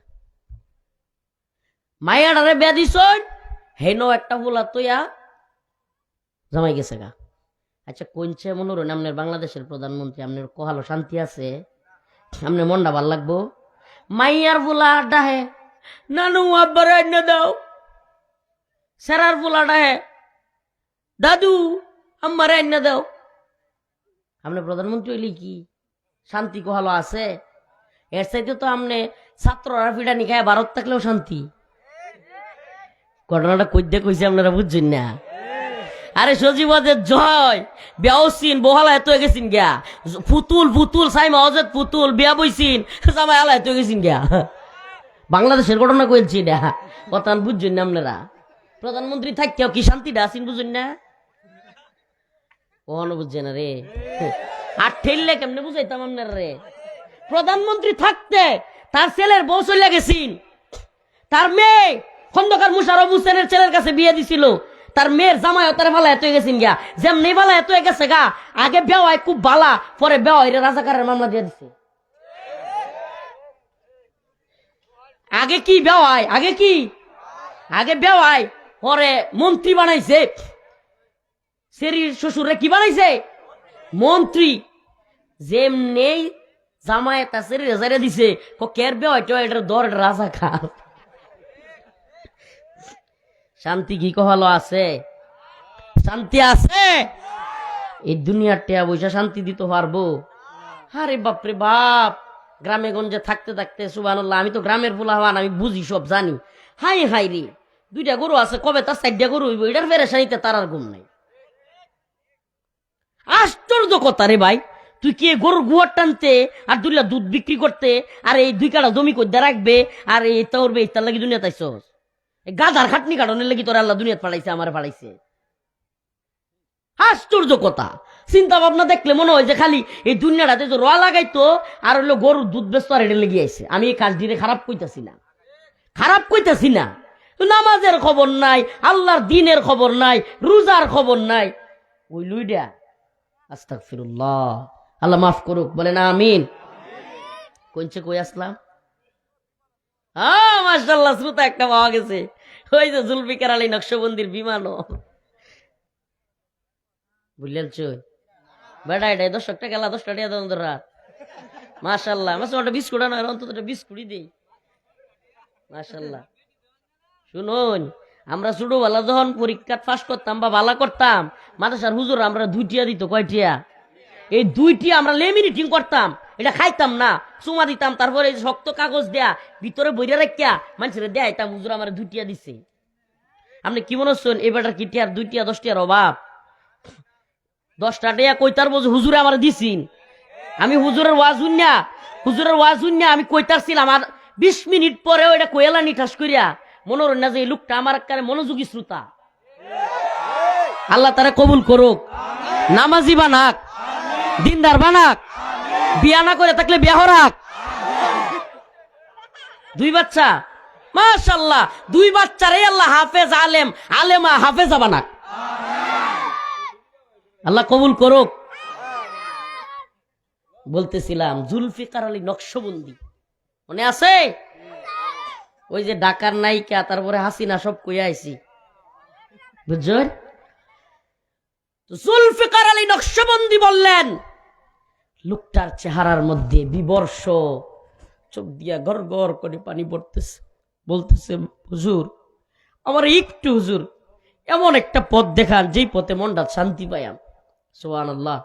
মাইয়াডারে বেয়া দিছই, হেন একটা ফুলা তৈয়া জামাই গেছে গা। আচ্ছা কোনছে মনে করেন আমনের বাংলাদেশের প্রধানমন্ত্রী, আমনের কহালো শান্তি আছে, আমনের মনটা ভাল লাগবো? মাইয়ার ফুলা ডাহে, নানু আব্বার আইনা দাও, সেরার ফুলাটা হে, দাদু আমার আইনা দাও। আপনি প্রধানমন্ত্রী হইলে কি শান্তি কোহালো আছে? এর চাইতে তো আপনি ছাত্ররা ফিডানি খায় ভারত থাকলেও শান্তি। ঘটনাটা কইতে কইছে আপনারা বুঝছেন না? আরে সজীবদের জয় বেউসিন বহালা এত গেছিন গিয়া, পুতুল পুতুল সাইমা অজেদ পুতুল বিয়া বইছিন, জামাই আলা এত গেছিন গিয়া। বাংলাদেশের ঘটনা কইছি না, কথা বুঝছেন না আপনারা? প্রধানমন্ত্রী থাকতেও কি শান্তিটা আসিন, বুঝুন না? কখনো বুঝছে না রে। আর ঠেললে কেমনে বুঝাইতাম আপনার রে? প্রধানমন্ত্রী থাকতে তার ছেলের বউ চলে গেছিন, তার মেয়ে খন্দকার মুশারফ হোসেনের ছেলের কাছে বিয়ে দিছিল, তার মেয়ের জামাই তার ভালা এত গেছিন গা, যেমনি ভালা এত গেছে গা, আগে বেওয়াই খুব বালা, পরে বেওয়াই রাজাকারের মামলা দিয়ে দিছে। আগে কি বেওয়াই, আগে কি, আগে বেওয়াই, পরে মন্ত্রী বানাইছে। সেরির শ্বশুরে কি বানাইছে? মন্ত্রী। যেমনি জামায়াত আছে রেজারে দিছে, কের বেওয়াইটা এটার দর রাজা খাল। শান্তি কি কহলো আছে? শান্তি আছে? এই দুনিয়ার টেয়া বৈশা শান্তি দিতে পারবো? আরে বাপরে বাপ, গ্রামে গঞ্জে থাকতে থাকতে সুবহানাল্লাহ, আমি তো গ্রামের পোলাপান, আমি বুঝি সব জানি। হাই হাই রে, দুইটা গরু আছে, কবে তার 4টা গরু হইব, এটার পেরেশানিতে তার আর ঘুম নাই। আশ্চর্য কথা রে ভাই, তুই কি গরুর গুয়ার টানতে আর দুইলা দুধ বিক্রি করতে আর এই 2 কাঠা জমি কইতে রাখবে আর এই তোরবে, তার লাগি দুনিয়া তাইছস? গাধার খাটনি কাটনের লাগি তোর আল্লাহ দুনিয়াত পাঠাইছে, আমার পাঠাইছে। আশ্চর্য কথা, চিন্তা ভাবনা দেখলে মনে হয় যে খালি এই দুনিয়াটাতে যে রোয়া লাগাইতো আর হইলো গরুর দুধ বেচতো আর এটা লেগে আইছে। আমি এই কাজটিরে খারাপ কইতাছি না, খারাপ কইতাছি না। নামাজের খবর নাই, আল্লাহর দিনের খবর নাই, রোজার খবর নাই, ওই লুইডা। আস্তাগফিরুল্লাহ, আল্লাহ মাফ করুক, বলেন আমিন। কোনছে কই আসলাম? মাশাআল্লাহ, শ্রোতা একটা পাওয়া গেছে, ওই যে জুলফিকার আলী নকশবন্দির বিমানও। বুঝলেন চই বেটা, এটা 10 টাকা গেলা, 10 টাকা দেন তোরা। মাশাআল্লাহ, মাসে বিস্কুট আনো, অন্তত একটা বিস্কুটই দেই। মাশাআল্লাহ। শুনুন, আমরা ছোটবেলা যখন পরীক্ষা পাস করতাম বা ভালো করতাম, মাদ্রাসার হুজুর আমরা 2 টিয়া দিত। কয়টিয়া? এই 2 টিয়া আমরা লেমিনেটিং করতাম, এটা খাইতাম না, চুমা দিতাম, তারপরে শক্ত কাগজ দেয়া ভিতরে বইরা রাখিয়া মানুষের দেয়া আইতাম, হুজুর আমার 2 টিয়া দিছে। আপনি কি মনে হচ্ছেন এবারটার কি টিয়ার 2 টিয়া 10 টিয়ার অভাব? 10টা টিয়া কইতার বোঝ হুজুরে আমার দিছিন, আমি হুজুরের ওয়াজ শুনিয়া আমি কইতাছিলাম, আর 20 মিনিট পরে ওইটা কইলা নিঠাস করিয়া মনোরণ না যে এই লোকটা আমার কারে মনোযোগী শ্রোতা। আল্লাহ তারা কবুল করুক, নামাজি বানাক, দিনদার বানাক, বিয়া না করে থাকলে বিয়া হরাক। 2 বাচ্চা, মাশাআল্লাহ, 2 বাচ্চারে আল্লাহ হাফেজ, আলেমা হাফেজা বানাক, আল্লাহ কবুল করুক। বলতেছিলাম জুলফিকার আলী নকশবন্দি মনে আছে? ওই যে ঢাকার নায়িকা, তারপরে হাসিনা, সব কইয়া আইছি, বুঝছেন? জুলফিকার আলী নকশবন্দি বললেন, লোকটার চেহারার মধ্যে বিবর্ষ, চোখ দিয়া গড় গড় করে পানি পড়তেছে, বলতেছে হুজুর আমার একটু হুজুর এমন একটা পথ দেখান যেই পথে মনটা শান্তি পাইয়াম। সুবহানাল্লাহ।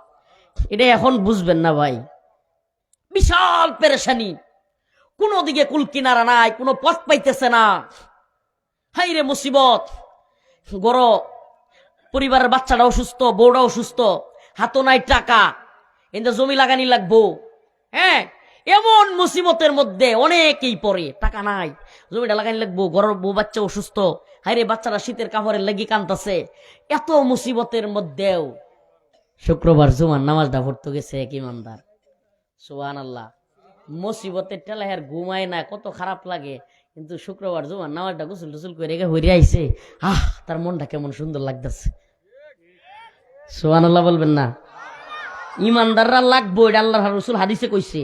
এটা এখন বুঝবেন না ভাই, বিশাল পেরেশানি, কোন দিকে কুল কিনারা নাই, কোনো পথ পাইতেছে না। হাই রে মুসিবত, গড় পরিবারের বাচ্চাটা অসুস্থ, বউটা অসুস্থ, হাতও নাই টাকা, কিন্তু জমি লাগানি লাগবো। হ্যাঁ, এমন মুসিবতের মধ্যে অনেকেই পড়ে, টাকা নাই, জমিটা লাগানি লাগবো, ঘরের বউ বাচ্চা অসুস্থ, হাইরে বাচ্চারা শীতের কাপড়ের লাগি কাঁদতেছে। এত মুসিবতের মধ্যেও শুক্রবার জুমার নামাজটা পড়তে গেছে এক ইমানদার। সুবহানাল্লাহ। মুসিবতের টেলা হের ঘুমায় না, কত খারাপ লাগে, কিন্তু শুক্রবার জুমার নামাজটা গোসল টুসল করে হইরে আইছে, তার মনটা কেমন সুন্দর লাগতেছে। সুবহানাল্লাহ বলবেন না? ইমানদাররা লাগবো, এটা আল্লাহর রাসূল হাদিসে কইছে।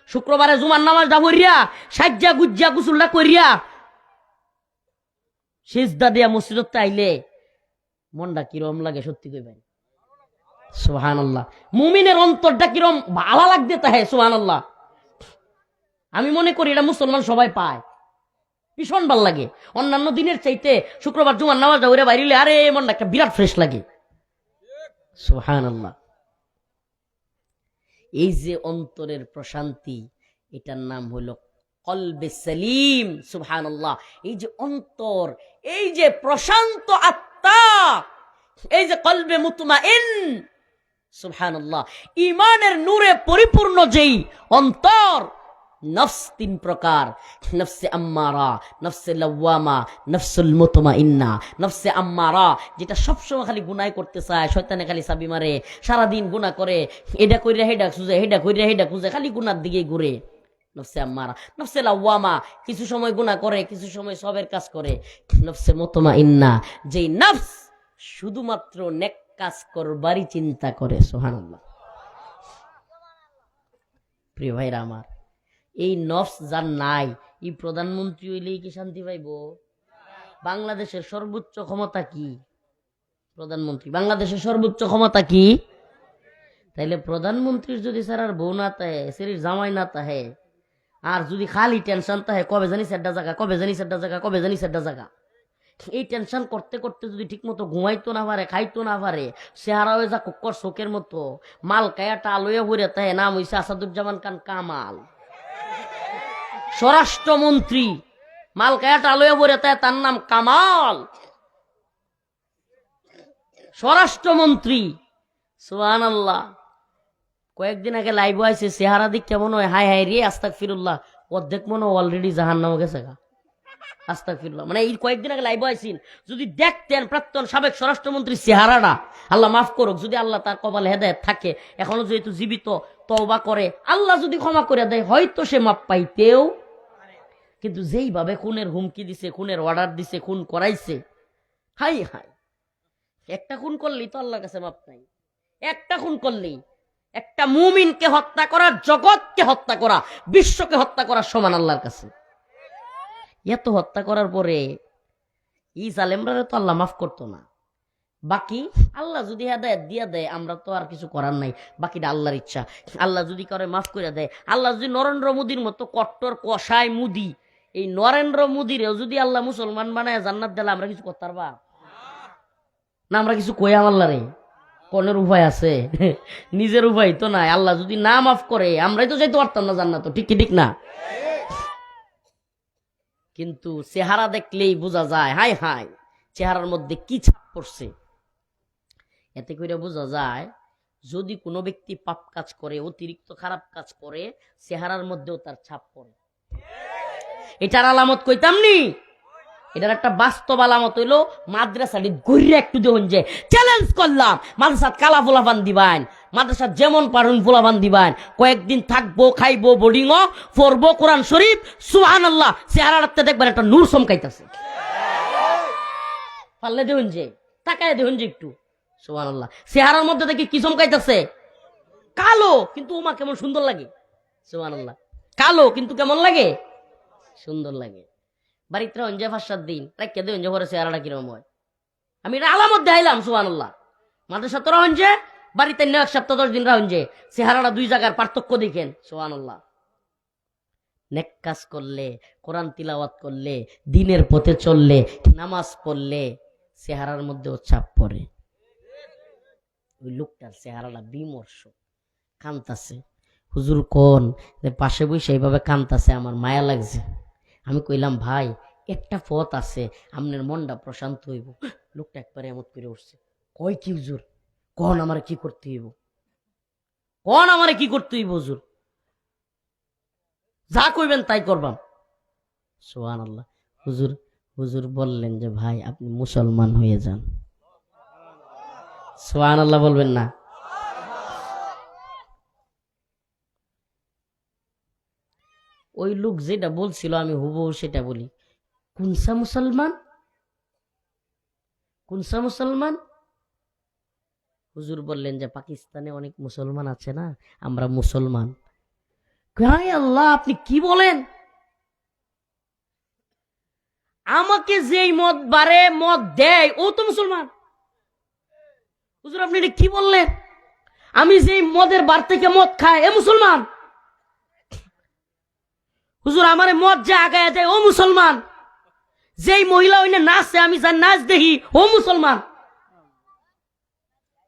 শুক্রবারে জুমার নামাজটা পড়িয়া সাজ্জা গুজ্জা গোসলটা করিয়া সিজদা দিয়া মসজিদতে আইলে মনটা কিরম লাগে সত্যি কইবেন? সুবহানাল্লাহ। মুমিনের অন্তরটা কিরম ভালো লাগতে তাহে। সুবহানাল্লাহ। আমি মনে করি এটা মুসলমান সবাই পায়, ভীষণ ভাল লাগে। অন্যান্য দিনের চাইতে শুক্রবার জুমার নামাজটা ওরে বাইরিলে আরে মনটা একটা বিরাট ফ্রেশ লাগে। সুবহানাল্লাহ। এই যে অন্তরের প্রশান্তি, এটার নাম হলো কলবে সালিম। সুবহানাল্লাহ। এই যে অন্তর, এই যে প্রশান্ত আত্মা, এই যে কলবে মুতমাইন, সুবহানাল্লাহ, ঈমানের নূরে পরিপূর্ণ যেই অন্তর। নফস 3 প্রকার, নফসে আম্মারা, নফসে লাওয়ামা, নফসুল মুতমাইন্না। নফসে আম্মারা যেটা সবসময় খালি গুনাহ করতে চায়, শয়তানে খালি চাবি মারে, সারাদিন গুনাহ করে, এটা কইরা হেডা খুঁজে, হেডা কইরা হেডা খুঁজে, খালি গুনার দিকে ঘুরে। নফসে আম্মারা। নফসে লাওয়ামা কিছু সময় গুনাহ করে, কিছু সময় সবের কাজ করে। নফসে মুতমাইন্না যেই নফস শুধুমাত্র নেক কাজ করবারই চিন্তা করে। সুবহানাল্লাহ। প্রিয় ভাইরা আমার, এই নফস যার নাই, এই প্রধানমন্ত্রী হইলেই কি শান্তি পাইব? বাংলাদেশের সর্বোচ্চ ক্ষমতা কি? প্রধানমন্ত্রী। বাংলাদেশের সর্বোচ্চ ক্ষমতা কি? তাইলে প্রধানমন্ত্রীর যদি স্যার বউ না তাহে, সেরির জামাই না তাহে, আর যদি খালি টেনশন তাহে কবে জানি সেডা জায়গা, কবে জানি সেডা জায়গা, কবে জানি সেডা জায়গা, এই টেনশন করতে করতে যদি ঠিক মতো ঘুমাইতো না পারে, খাইতো না পারে, চেহারা হয়ে যা কুক্কর শোকের মতো, মাল কায়াটা আলোয়া হইরে তাহে, নাম হইছে আসাদুজ্জামান খান কামাল, স্বরাষ্ট্রমন্ত্রী। মাল কায়াটা আলোয়া হইরে তাহে, তার নাম কামাল, স্বরাষ্ট্রমন্ত্রী। সুবহানাল্লাহ। কয়েকদিন আগে লাইভ আইছে, চেহারা দিক কেমন হয়, হাই হাই রে আস্তাগফিরুল্লাহ, অর্ধেক মনে অলরেডি জাহান্নামে গেছে গা। আস্তাগফিরুল্লাহ। মানে এই কয়েকদিন আগে লাইভ আইছেন, যদি দেখতেন প্রাক্তন সাবেক স্বরাষ্ট্রমন্ত্রীর চেহারাটা, আল্লাহ মাফ করুক, যদি আল্লাহ তার কপালে হেদায়েত থাকে, এখনো যেহেতু জীবিত, তওবা করে, আল্লাহ যদি ক্ষমা করে দেয়, হয়তো সে মাপ পাইতেও। কিন্তু যেইভাবে খুনের হুমকি দিছে, খুনের অর্ডার দিছে, খুন করাইছে, হাই হাই, একটা খুন করলেই তো আল্লাহর কাছে মাপ নাই। একটা খুন করলেই, একটা মুমিনকে হত্যা করা, জগৎকে হত্যা করা, বিশ্বকে হত্যা করার সমান আল্লাহর কাছে। এত হত্যা করার পরে এই জালেমরা তো আল্লাহ মাফ করতো না। বাকি আল্লাহ যদি হেদায়েত দিয়া দেয়, আমরা তো আর কিছু করার নাই, বাকিটা আল্লাহর ইচ্ছা। আল্লাহ যদি করে মাফ করে দেয়, আল্লাহ যদি নরেন্দ্র মোদীর মতো কট্টর কষায় মুদি, এই নরেন্দ্র মোদীরেও যদি আল্লাহ মুসলমান বানায় জান্নাত দিলে, আমরা কিছু করতে পারবা না? আমরা কিছু কই আল্লাহ রে? কোনের উপায় আছে? নিজের উপায় তো নাই। আল্লাহ যদি না মাফ করে, আমরাই তো যাইতে পারতাম না জান্নাত। ঠিক কি ঠিক না? কিন্তু চেহারা দেখলেই বোঝা যায়, হাই হাই, চেহারার মধ্যে কি ছাপ পড়ছে। এতে করে বোঝা যায় যদি কোনো ব্যক্তি পাপ কাজ করে, অতিরিক্ত খারাপ কাজ করে, চেহারার মধ্যেও তার ছাপ পড়ে। এটার আলামত কইতাম নি, এটার একটা বাস্তব আলামত হইলো মাদ্রাসাটি গড়িয়ে একটু দেখুন যে চ্যালেঞ্জ করলাম, মাদ্রাসাত কালা ফোলাফান দিবান, মাদ্রাসাত যেমন পারুন ফোলাফান দিবান, কয়েকদিন থাকবো, খাইবো, বোর্ডিংও পড়বো, কোরআন শরীফ, সুবহানাল্লাহ, চেহারাতে দেখবেন একটা নূর চমকাইতাছে। পারলে দেখুন যে, তাকায় দেখুন যে একটু, সুবহানাল্লাহ, চেহারার মধ্যে দেখি কি চমকাইতাছে, কালো কিন্তু ওমা কেমন সুন্দর লাগে, সুবহানাল্লাহ, কালো কিন্তু কেমন লাগে, সুন্দর লাগে। বাড়িতে অঞ্জে 5-7 দিন রাখতে দেন যে পরে চেহারাটা কিরকম হয়, আমি এটা আলামত দেখাইলাম, সুবহানাল্লাহ। মাদ্রাসা তোরা হঞ্জে, বাড়িতে 1 সপ্তাহ 10 দিন রাহঞ্জে, চেহারাটা 2 জায়গার পার্থক্য দেখেন, সুবহানাল্লাহ। নেক কাজ করলে, কোরআন তিলাওয়াত করলে, দিনের পথে চললে, নামাজ পড়লে চেহারার মধ্যেও ছাপ পড়ে। ওই লোকটার চেহারাটা বিমর্ষ, কান্তাছে। হুজুর কোন পাশে বসে এইভাবে কান্তাছে, আমার মায়া লাগছে। আমি কইলাম ভাই একটা পথ আছে, আপনার মনটা প্রশান্ত হইব। লোকটা একবারে এমত করে উঠছে, কয় কি হুজুর, কোন আমারে কি করতে হইব, কোন আমারে কি করতে হইব হুজুর, যা কইবেন তাই করবাম। সুবহানাল্লাহ। হুজুর হুজুর বললেন যে ভাই আপনি মুসলমান হয়ে যান। সুবহানাল্লাহ বলবেন না? ওই লোক যেটা বলছিল আমি হুবহু সেটা বলি, কোনসা মুসলমান, কোনসা মুসলমান? হুজুর বললেন যে পাকিস্তানে অনেক মুসলমান আছে না, আমরা মুসলমান। হায় আল্লাহ, আপনি কি বলেন? আমাকে যেই মদ বারে মদ দেয় ও তো মুসলমান। হুজুর আপনি এটা কি বললেন? আমি যেই মদের বার থেকে মদ খাই এ মুসলমান। হুজুর আমারে মদ যে আগায় দেয় ও মুসলমান। যেই মহিলা ওইনে নাচে আমি যার নাচ দেখি ও মুসলমান।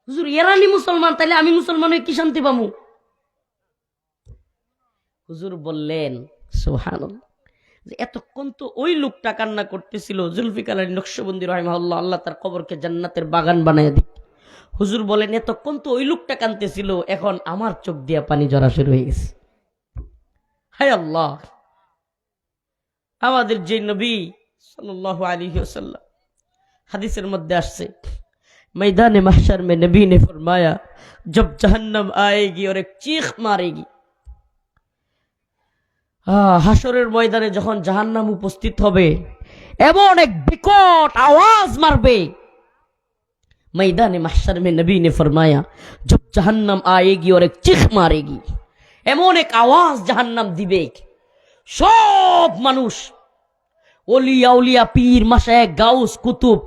হুজুর এরানি মুসলমান, তাইলে আমি মুসলমান হয়ে কি শান্তি পামু? হুজুর বললেন সুবহানাল্লাহ, যে এতক্ষণ তো ওই লোকটা কান্না করতেছিল, জুলফিকার আলী নকশবন্দি রাহিমাহুল্লাহ, আল্লাহ তার কবরকে জান্নাতের বাগান বানায় দিক। হুজুর বলেন এতক্ষণ তো ওই লোকটা কাঁদতেছিল, এখন আমার চোখ দিয়া পানি ঝরা শুরু হয়ে গেছে। হায় আল্লাহ, আমাদের যে নবী সাল্লাল্লাহু আলাইহি ওয়াসাল্লাম, হাদিসের মধ্যে আসছে, मैदान महशर में नबी ने फरमाया जब जहन्नम आएगी और एक चीख मारेगी, হাসরের ময়দানে যখন জাহান্নাম উপস্থিত হবে এমন এক বিকট আওয়াজ মারবে। मैदान महशर में नबी ने फरमाया जब जहन्नम आएगी और एक चीख मारेगी, এমন এক আওয়াজ জাহান্নাম দিবে। সব মানুষ, ওলিয়া উলিয়া, পীর, মাশায়েখ, গাউস, কুতুব,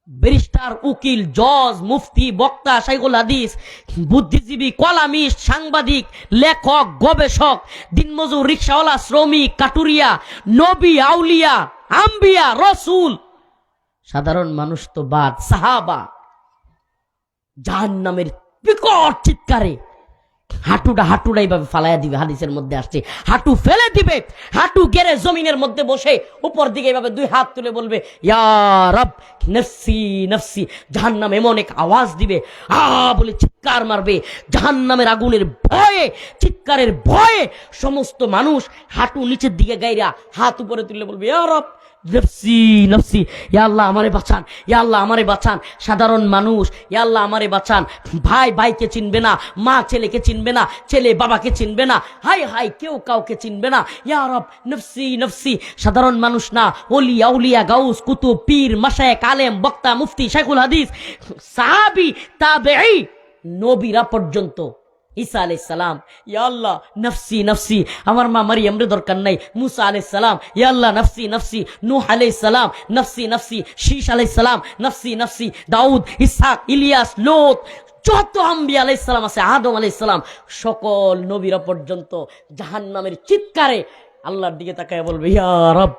ব্যারিস্টার, উকিল, জজ, মুফতি, বক্তা, শাইখুল হাদিস, বুদ্ধিজীবী, কলামিস্ট, সাংবাদিক, লেখক, গবেষক, দিনমজুর, রিকশাওয়ালা, শ্রমিক, কাটুরিয়া, নবী, আউলিয়া, আম্বিয়া, রসুল, সাধারণ মানুষ তো বাদ, সাহাবা, জাহান্নামের বিকট চিৎকারে হাঁটুটা এইভাবে ফালাইয়া দিবে। হাদিসের মধ্যে আসছে হাঁটু ফেলে দিবে, হাঁটু গেড়ে জমিনের মধ্যে বসে উপর দিকে এইভাবে 2 হাত তুলে বলবে ইয়া রব নফসি নফসি। জাহান্নাম এমন এক আওয়াজ দিবে, বলে চিৎকার মারবে। জাহান্নামের আগুনের ভয়ে, চিৎকারের ভয়ে সমস্ত মানুষ হাঁটু নিচের দিকে গাইরা হাত উপরে তুলে বলবে ইয়া রব নফসি নফসি, ইয়া আল্লাহ আমারে বাঁচান, ইয়া আল্লাহ আমারে বাঁচান। সাধারণ মানুষ ইয়া আল্লাহ আমারে বাঁচান। ভাই ভাইকে চিনবে না, মা ছেলেকে চিনবে না, ছেলে বাবাকে চিনবে না, হাই হাই কেউ কাউকে চিনবে না। ইয়া রব নফসি নফসি। সাধারণ মানুষ না, ওলি আউলিয়া, গাউস, কুতুব, পীর, মাশায়েখ, আলেম, বক্তা, মুফতি, শাইখুল হাদিস, সাহাবী, তাবেঈ, নবীরা পর্যন্ত। ঈসা আলাইহিস সালাম ইয়া আল্লাহ নফসি নফসি, আমার মা মারিয়ামের দরকার নাই। মুসা আলাইহিস সালাম ইয়া আল্লাহ নফসি নফসি। নূহ আলাইহিস সালাম নফসি নফসি। শীশ আলাইহিস সালাম নফসি নফসি। দাউদ, ইসহাক, ইলিয়াস, লূত, যত আম্বিয়া আলাইহিস সালাম আছে, আদম আলাইহিস সালাম, সকল নবীরা পর্যন্ত জাহান্নামের চিৎকারে আল্লাহর দিকে তাকায় বলবে ইয়া রব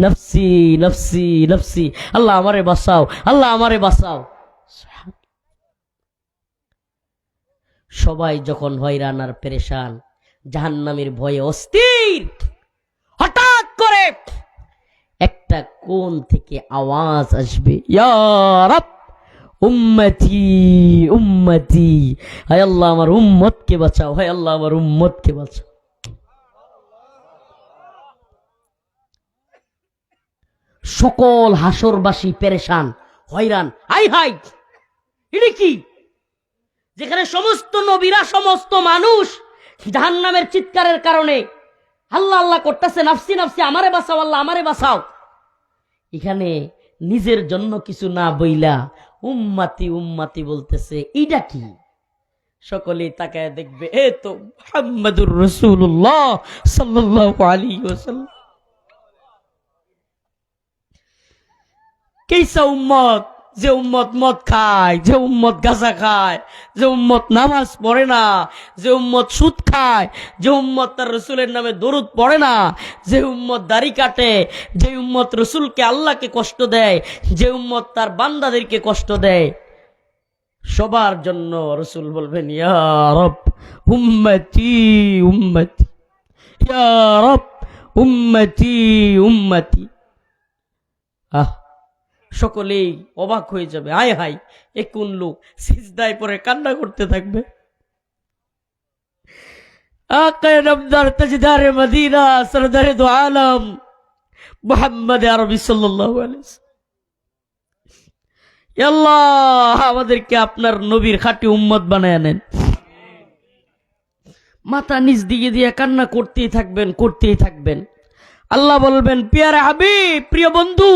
নফসি নফসি নফসি, আল্লাহ আমারে বাঁচাও, আল্লাহ আমারে বাঁচাও। সবাই যখন হয়রান আর পেরেশান, জাহান্নামের ভয়ে অস্থির, হঠাৎ করে একটা কোণ থেকে আওয়াজ আসবে ইয়া রব, উম্মতি উম্মতি, হায় আল্লাহ আমার উম্মতকে বাঁচাও, হায় আল্লাহ আমার উম্মতকে বাঁচাও। সকল হাসরবাসী পেরেশান, হয়রান। হাই হাই, এটা কি? যেখানে সমস্ত নবীরা, সমস্ত মানুষ জাহান্নামের চিৎকারের কারণে আল্লাহ আল্লাহ করতেছে, নাফসি নাফসি, আমারে বাঁচাও আল্লাহ, আমারে বাঁচাও। এখানে নিজের জন্য কিছু না বইলা উম্মাতি উম্মাতি বলতেছে, এইটা কি? সকলেই তাকায় দেখবে, এ তো মুহাম্মাদুর রাসূলুল্লাহ সাল্লাল্লাহু আলাইহি ওয়াসাল্লাম। কেসা উম্মত, যে উম্মত মদ খায়, যে উম্মত গাঁজা খায়, যে উম্মত নামাজ পড়ে না, যে উম্মত সুদ খায়, যে উম্মত তার রসুলের নামে দরুদ পড়ে না, যে উম্মত দাড়ি কাটে, যে উম্মত রসুলকে আল্লাহকে কষ্ট দেয়, যে উম্মত তার বান্দাদেরকে কষ্ট দেয়, সবার জন্য রসুল বলবেন, ইয়া রব উম্মতি উম্মতি, ইয়া রব উম্মতি উম্মতি। সকলেই অবাক হয়ে যাবে, হায় হায়, এ কোন লোক? সিজদায় পরে কান্না করতে থাকবে। আকায়ে নামদার, তাজদারে মদিনা, সরদারে দো আলম মুহাম্মদ আরবি সাল্লাল্লাহু আলাইহি ওয়াসাল্লাম, আল্লাহ আমাদেরকে আপনার নবীর খাঁটি উম্মত বানায় নেন। মাথা নিচ দিকে দিয়ে কান্না করতেই থাকবেন, করতেই থাকবেন। আল্লাহ বলবেন, পিয়ারে হাবিব, প্রিয় বন্ধু,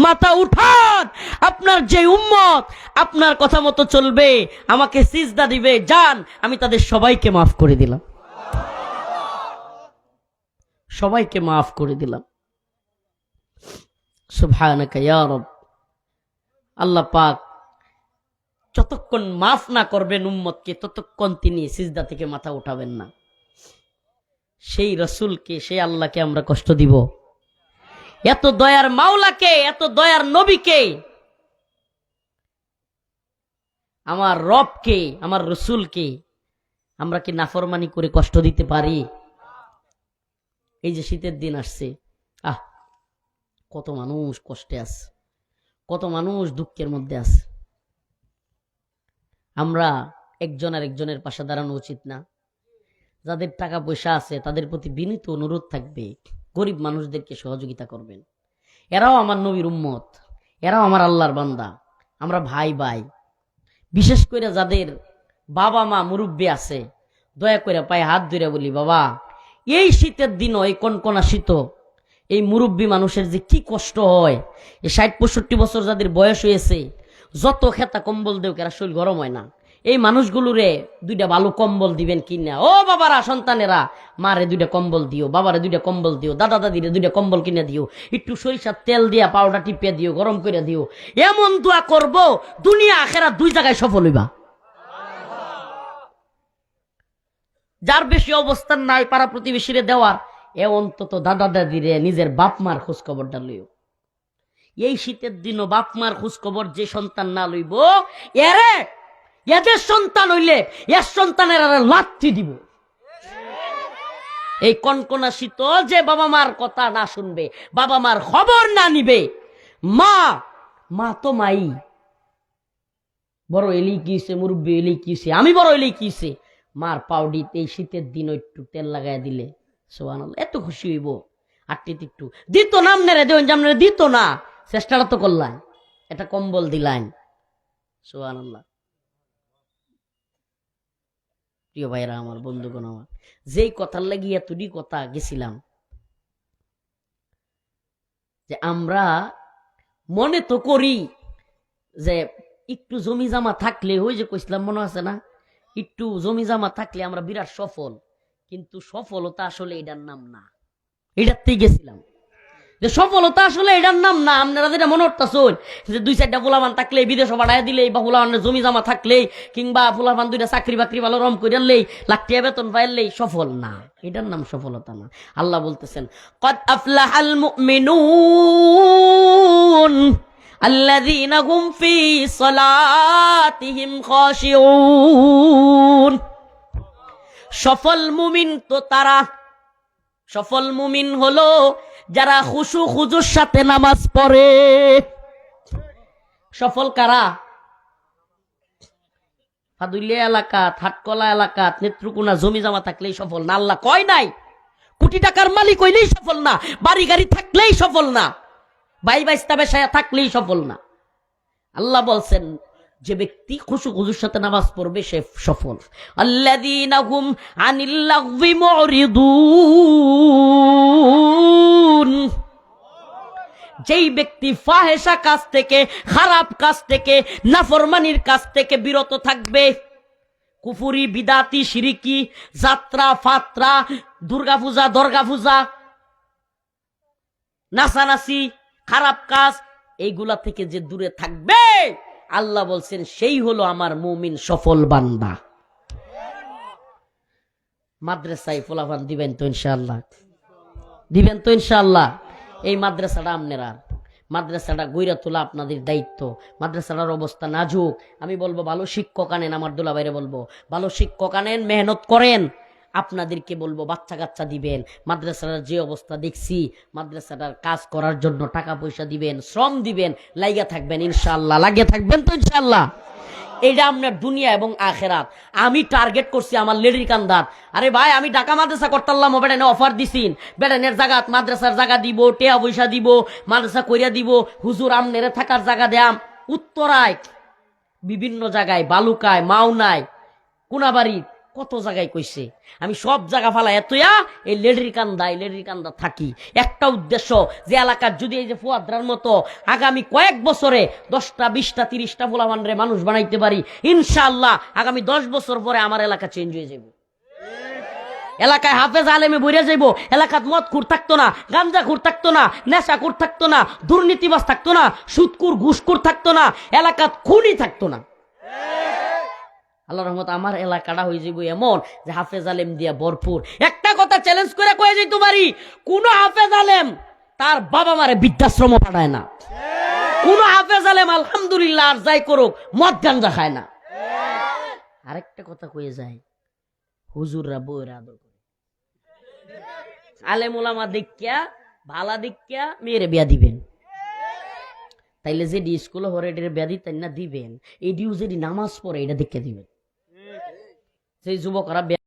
মাথা উঠান, আপনার যে উম্মত আপনার কথা মতো চলবে, আমাকে সিজদা দিবে, যান, আমি তাদের সবাইকে মাফ করে দিলাম, সবাইকে মাফ করে দিলাম। সুবহানাকা ইয়া রব। আল্লাহ পাক যতক্ষণ মাফ না করবেন উম্মতকে, ততক্ষণ তিনি সিজদা থেকে মাথা উঠাবেন না। সেই রসুলকে, সেই আল্লাহকে আমরা কষ্ট দিব? এত দয়ার মাওলাকে, এত দয়ার নবীকে, আমার রবকে, আমার রসুলকে আমরা কি নাফরমানি করে কষ্ট দিতে পারি? এই যে শীতের দিন আসছে, কত মানুষ কষ্টে আছে, কত মানুষ দুঃখের মধ্যে আছে। আমরা একজন আর একজনের পাশে দাঁড়ানো উচিত না? যাদের টাকা পয়সা আছে তাদের প্রতি বিনীত অনুরোধ থাকবে, গরিব মানুষদেরকে সহযোগিতা করবেন। এরাও আমার নবীর উম্মত, এরাও আমার আল্লাহর বান্দা, আমরা ভাই ভাই। বিশেষ করে যাদের বাবা মা মুরব্বী আছে, দয়া করে পায়ে হাত ধরে বলি, বাবা, এই শীতের দিনও, এই কনকনা শীত, এই মুরব্বী মানুষের যে কি কষ্ট হয়, এই ৬০-৬৫ বছর যাদের বয়স হয়েছে, যত খেতা কম্বল দেও কেরা শরীর গরম হয় না। এই মানুষগুলোরে দুইটা ভালো কম্বল দিবেন কিনা। ও বাবারা, সন্তানেরা, মারে দুইটা কম্বল দিও, বাবারে দুইটা কম্বল দিও, দাদা দাদিরে দুইটা কম্বল কিনে দিও, একটু সরিষার তেল দিয়া পাউডার টিপে দিও, গরম করে দিও। এমন দোয়া করব, দুনিয়া আখেরাত দুই জায়গায় সফল হইবা। যার বেশি অবস্থান নাই পাড়া প্রতিবেশীরে দেওয়ার, এ অন্তত দাদা দাদিরে, নিজের বাপ মার খোঁজ খবরটা লইও। এই শীতের দিনও বাপ মার খোঁজ খবর যে সন্তান না লইব, এদের সন্তান হইলে এর সন্তানের লাথি দিব। এই কনকনা শীত যে বাবা মার কথা না শুনবে, বাবা মার খবর না নিবে, মা তো মাই, বড় এলি কিছে, মুরব্বী এলি কিছে, আমি বড় এলি কিছে, মার পাউডিতে এই শীতের দিন একটু তেল লাগাই দিলে সুবহানাল্লাহ, এত খুশি হইব। আটটিতে একটু দিত না, আপনারা দেন যে আপনারা দিত না, চেষ্টাটা তো করলেন, এটা কম্বল দিলেন, সুবহানাল্লাহ। প্রিয় ভাইরা আমার, বন্ধুগণ আমার, যেই কথার লাগি এতটি কথা গেছিলাম, যে আমরা মনে তো করি যে একটু জমি জামা থাকলে, ওই যে কইছিলাম মনে আছে না, একটু জমি জামা থাকলে আমরা বিরাট সফল, কিন্তু সফলতা আসলে এটার নাম না। এটাতেই গেছিলাম যে সফলতা আসলে এটার নাম না। আপনারা যেটা মনে করতেছেন যে ২-৪টা ফুলাবান থাকলে, বিদেশ পাঠায় দিলে, বা ফুলাবানের জমি জামা থাকলে, কিংবা ফুলাবান 2টা চাকরি বাকরি ভালো রম করে আনলেই, লাখ টাকা বেতন পাইলেই সফল না, এটার নাম সফলতা না। আল্লাহ বলতেছেন, কদ আফলাহাল মুমিনুন আল্লাযীনা হুম ফি সালাতিহিম খাশিউন। সফল মুমিন তো তারা, সফল মুমিন হলো যারা খুশু খুজুর সাথে নামাজ পড়ে। সফল কারা? ফাদুলিয়া এলাকা, থাটকলা এলাকা, নেত্রকোনা জমি জমা থাকলেই সফল না। আল্লাহ কয় নাই কোটি টাকার মালিক হইলেই সফল না, বাড়ি গাড়ি থাকলেই সফল না, ভাই বাইস্তা বেশায়া থাকলেই সফল না। আল্লাহ বলছেন যে ব্যক্তি খুশু খুশুর সাথে নামাজ পড়বে সে সফল। আল্লাযীনা হুম আনিল লাগবি মুরিদুন, যেই ব্যক্তি ফাহেসা কাজ থেকে, খারাপ কাজ থেকে, নাফরমানির কাজ থেকে বিরত থাকবে, কুফুরি বিদাতি শিরিকি, যাত্রা ফাত্রা, দুর্গা পূজা দর্গা পূজা, নাচানাচি, খারাপ কাজ, এইগুলা থেকে যে দূরে থাকবে, আল্লাহ বলছেন সেই হলো আমার মুমিন সফল বান্দা। মাদ্রাসায় ফলাফান দিবেন তো ইনশাআল্লাহ? দিবেন তো ইনশাআল্লাহ? এই মাদ্রাসাটা আপনারা, মাদ্রাসাটা গইরা তোলা আপনাদের দায়িত্ব। মাদ্রাসাটার অবস্থা নাজুক। আমি বলবো ভালো শিক্ষক আনেন, আমার দোলা বাইরে বলবো ভালো শিক্ষক আনেন, মেহনত করেন। আপনাদেরকে বলবো বাচ্চা কাচ্চা দিবেন। মাদ্রাসাটার যে অবস্থা দেখছি, মাদ্রাসাটার কাজ করার জন্য টাকা পয়সা দিবেন, শ্রম দিবেন, লাইগা থাকবেন ইনশাআল্লাহ। লাগিয়ে থাকবেন তো ইনশাআল্লাহ? এটা আপনার দুনিয়া এবং আখেরাত। আমি টার্গেট করছি আমার লেডির কান্দার। আরে ভাই, আমি ঢাকা মাদ্রাসা করতাম, বেড়ানে অফার দিছিন, বেড়ানের জায়গা মাদ্রাসার জায়গা দিব, টেয়া পয়সা দিব, মাদ্রাসা কইরা দিব, হুজুর আমনেরে থাকার জায়গা দেয়াম। উত্তরায়, বিভিন্ন জায়গায়, বালুকায়, মাওনায়, কোনাবাড়ি, কত জায়গায় কইছে। আমি সব জায়গা ফালা এতয়া এই লেডির কান্দা থাকি। একটা উদ্দেশ্য, যে এলাকার যদি এই যে ফুয়াদ্রার মতো আগামী কয়েক বছরে 10টা 20টা 30টা পোলাপানরে মানুষ বানাইতে পারি, ইনশাআল্লাহ আগামী 10 বছর পরে আমার এলাকা চেঞ্জ হয়ে যাবে। এলাকায় হাফেজ আলেমে বইরা যাইব, এলাকাত মদ খুর থাকতো না, গাঞ্জা খুর থাকতো না, নেশা খুর থাকতো না, দুর্নীতিবাজ থাকতো না, সুদকুর ঘুষকুর থাকতো না, এলাকাত খুনি থাকতো না। আল্লাহ রহমত আমার এলাকাটা হয়ে যাইব এমন যে হাফেজ আলেম দিয়া ভরপুর। একটা কথা চ্যালেঞ্জ করে কয়ে যাইতে পারি, কোন হাফেজ আলেম তার বাবা মারে বৃদ্ধাশ্রম পাঠায় না। কোন হাফেজ আলেম আলহামদুলিল্লাহ আর যাই করুক মদ গাঞ্জা খায় না। আরেকটা কথা কয়ে যায়, হুজুররা বউয়ের আদর করে। আলেম ওলামা দেখিয়া, ভালা দেখিয়া মেয়েরে বিয়া দিবেন। তাইলে যে স্কুলে হরে এটার বিয়া দিতেন না দিবেন, এডিও যদি নামাজ পড়ে এটা দেখে দিবেন। সেই যুবকরা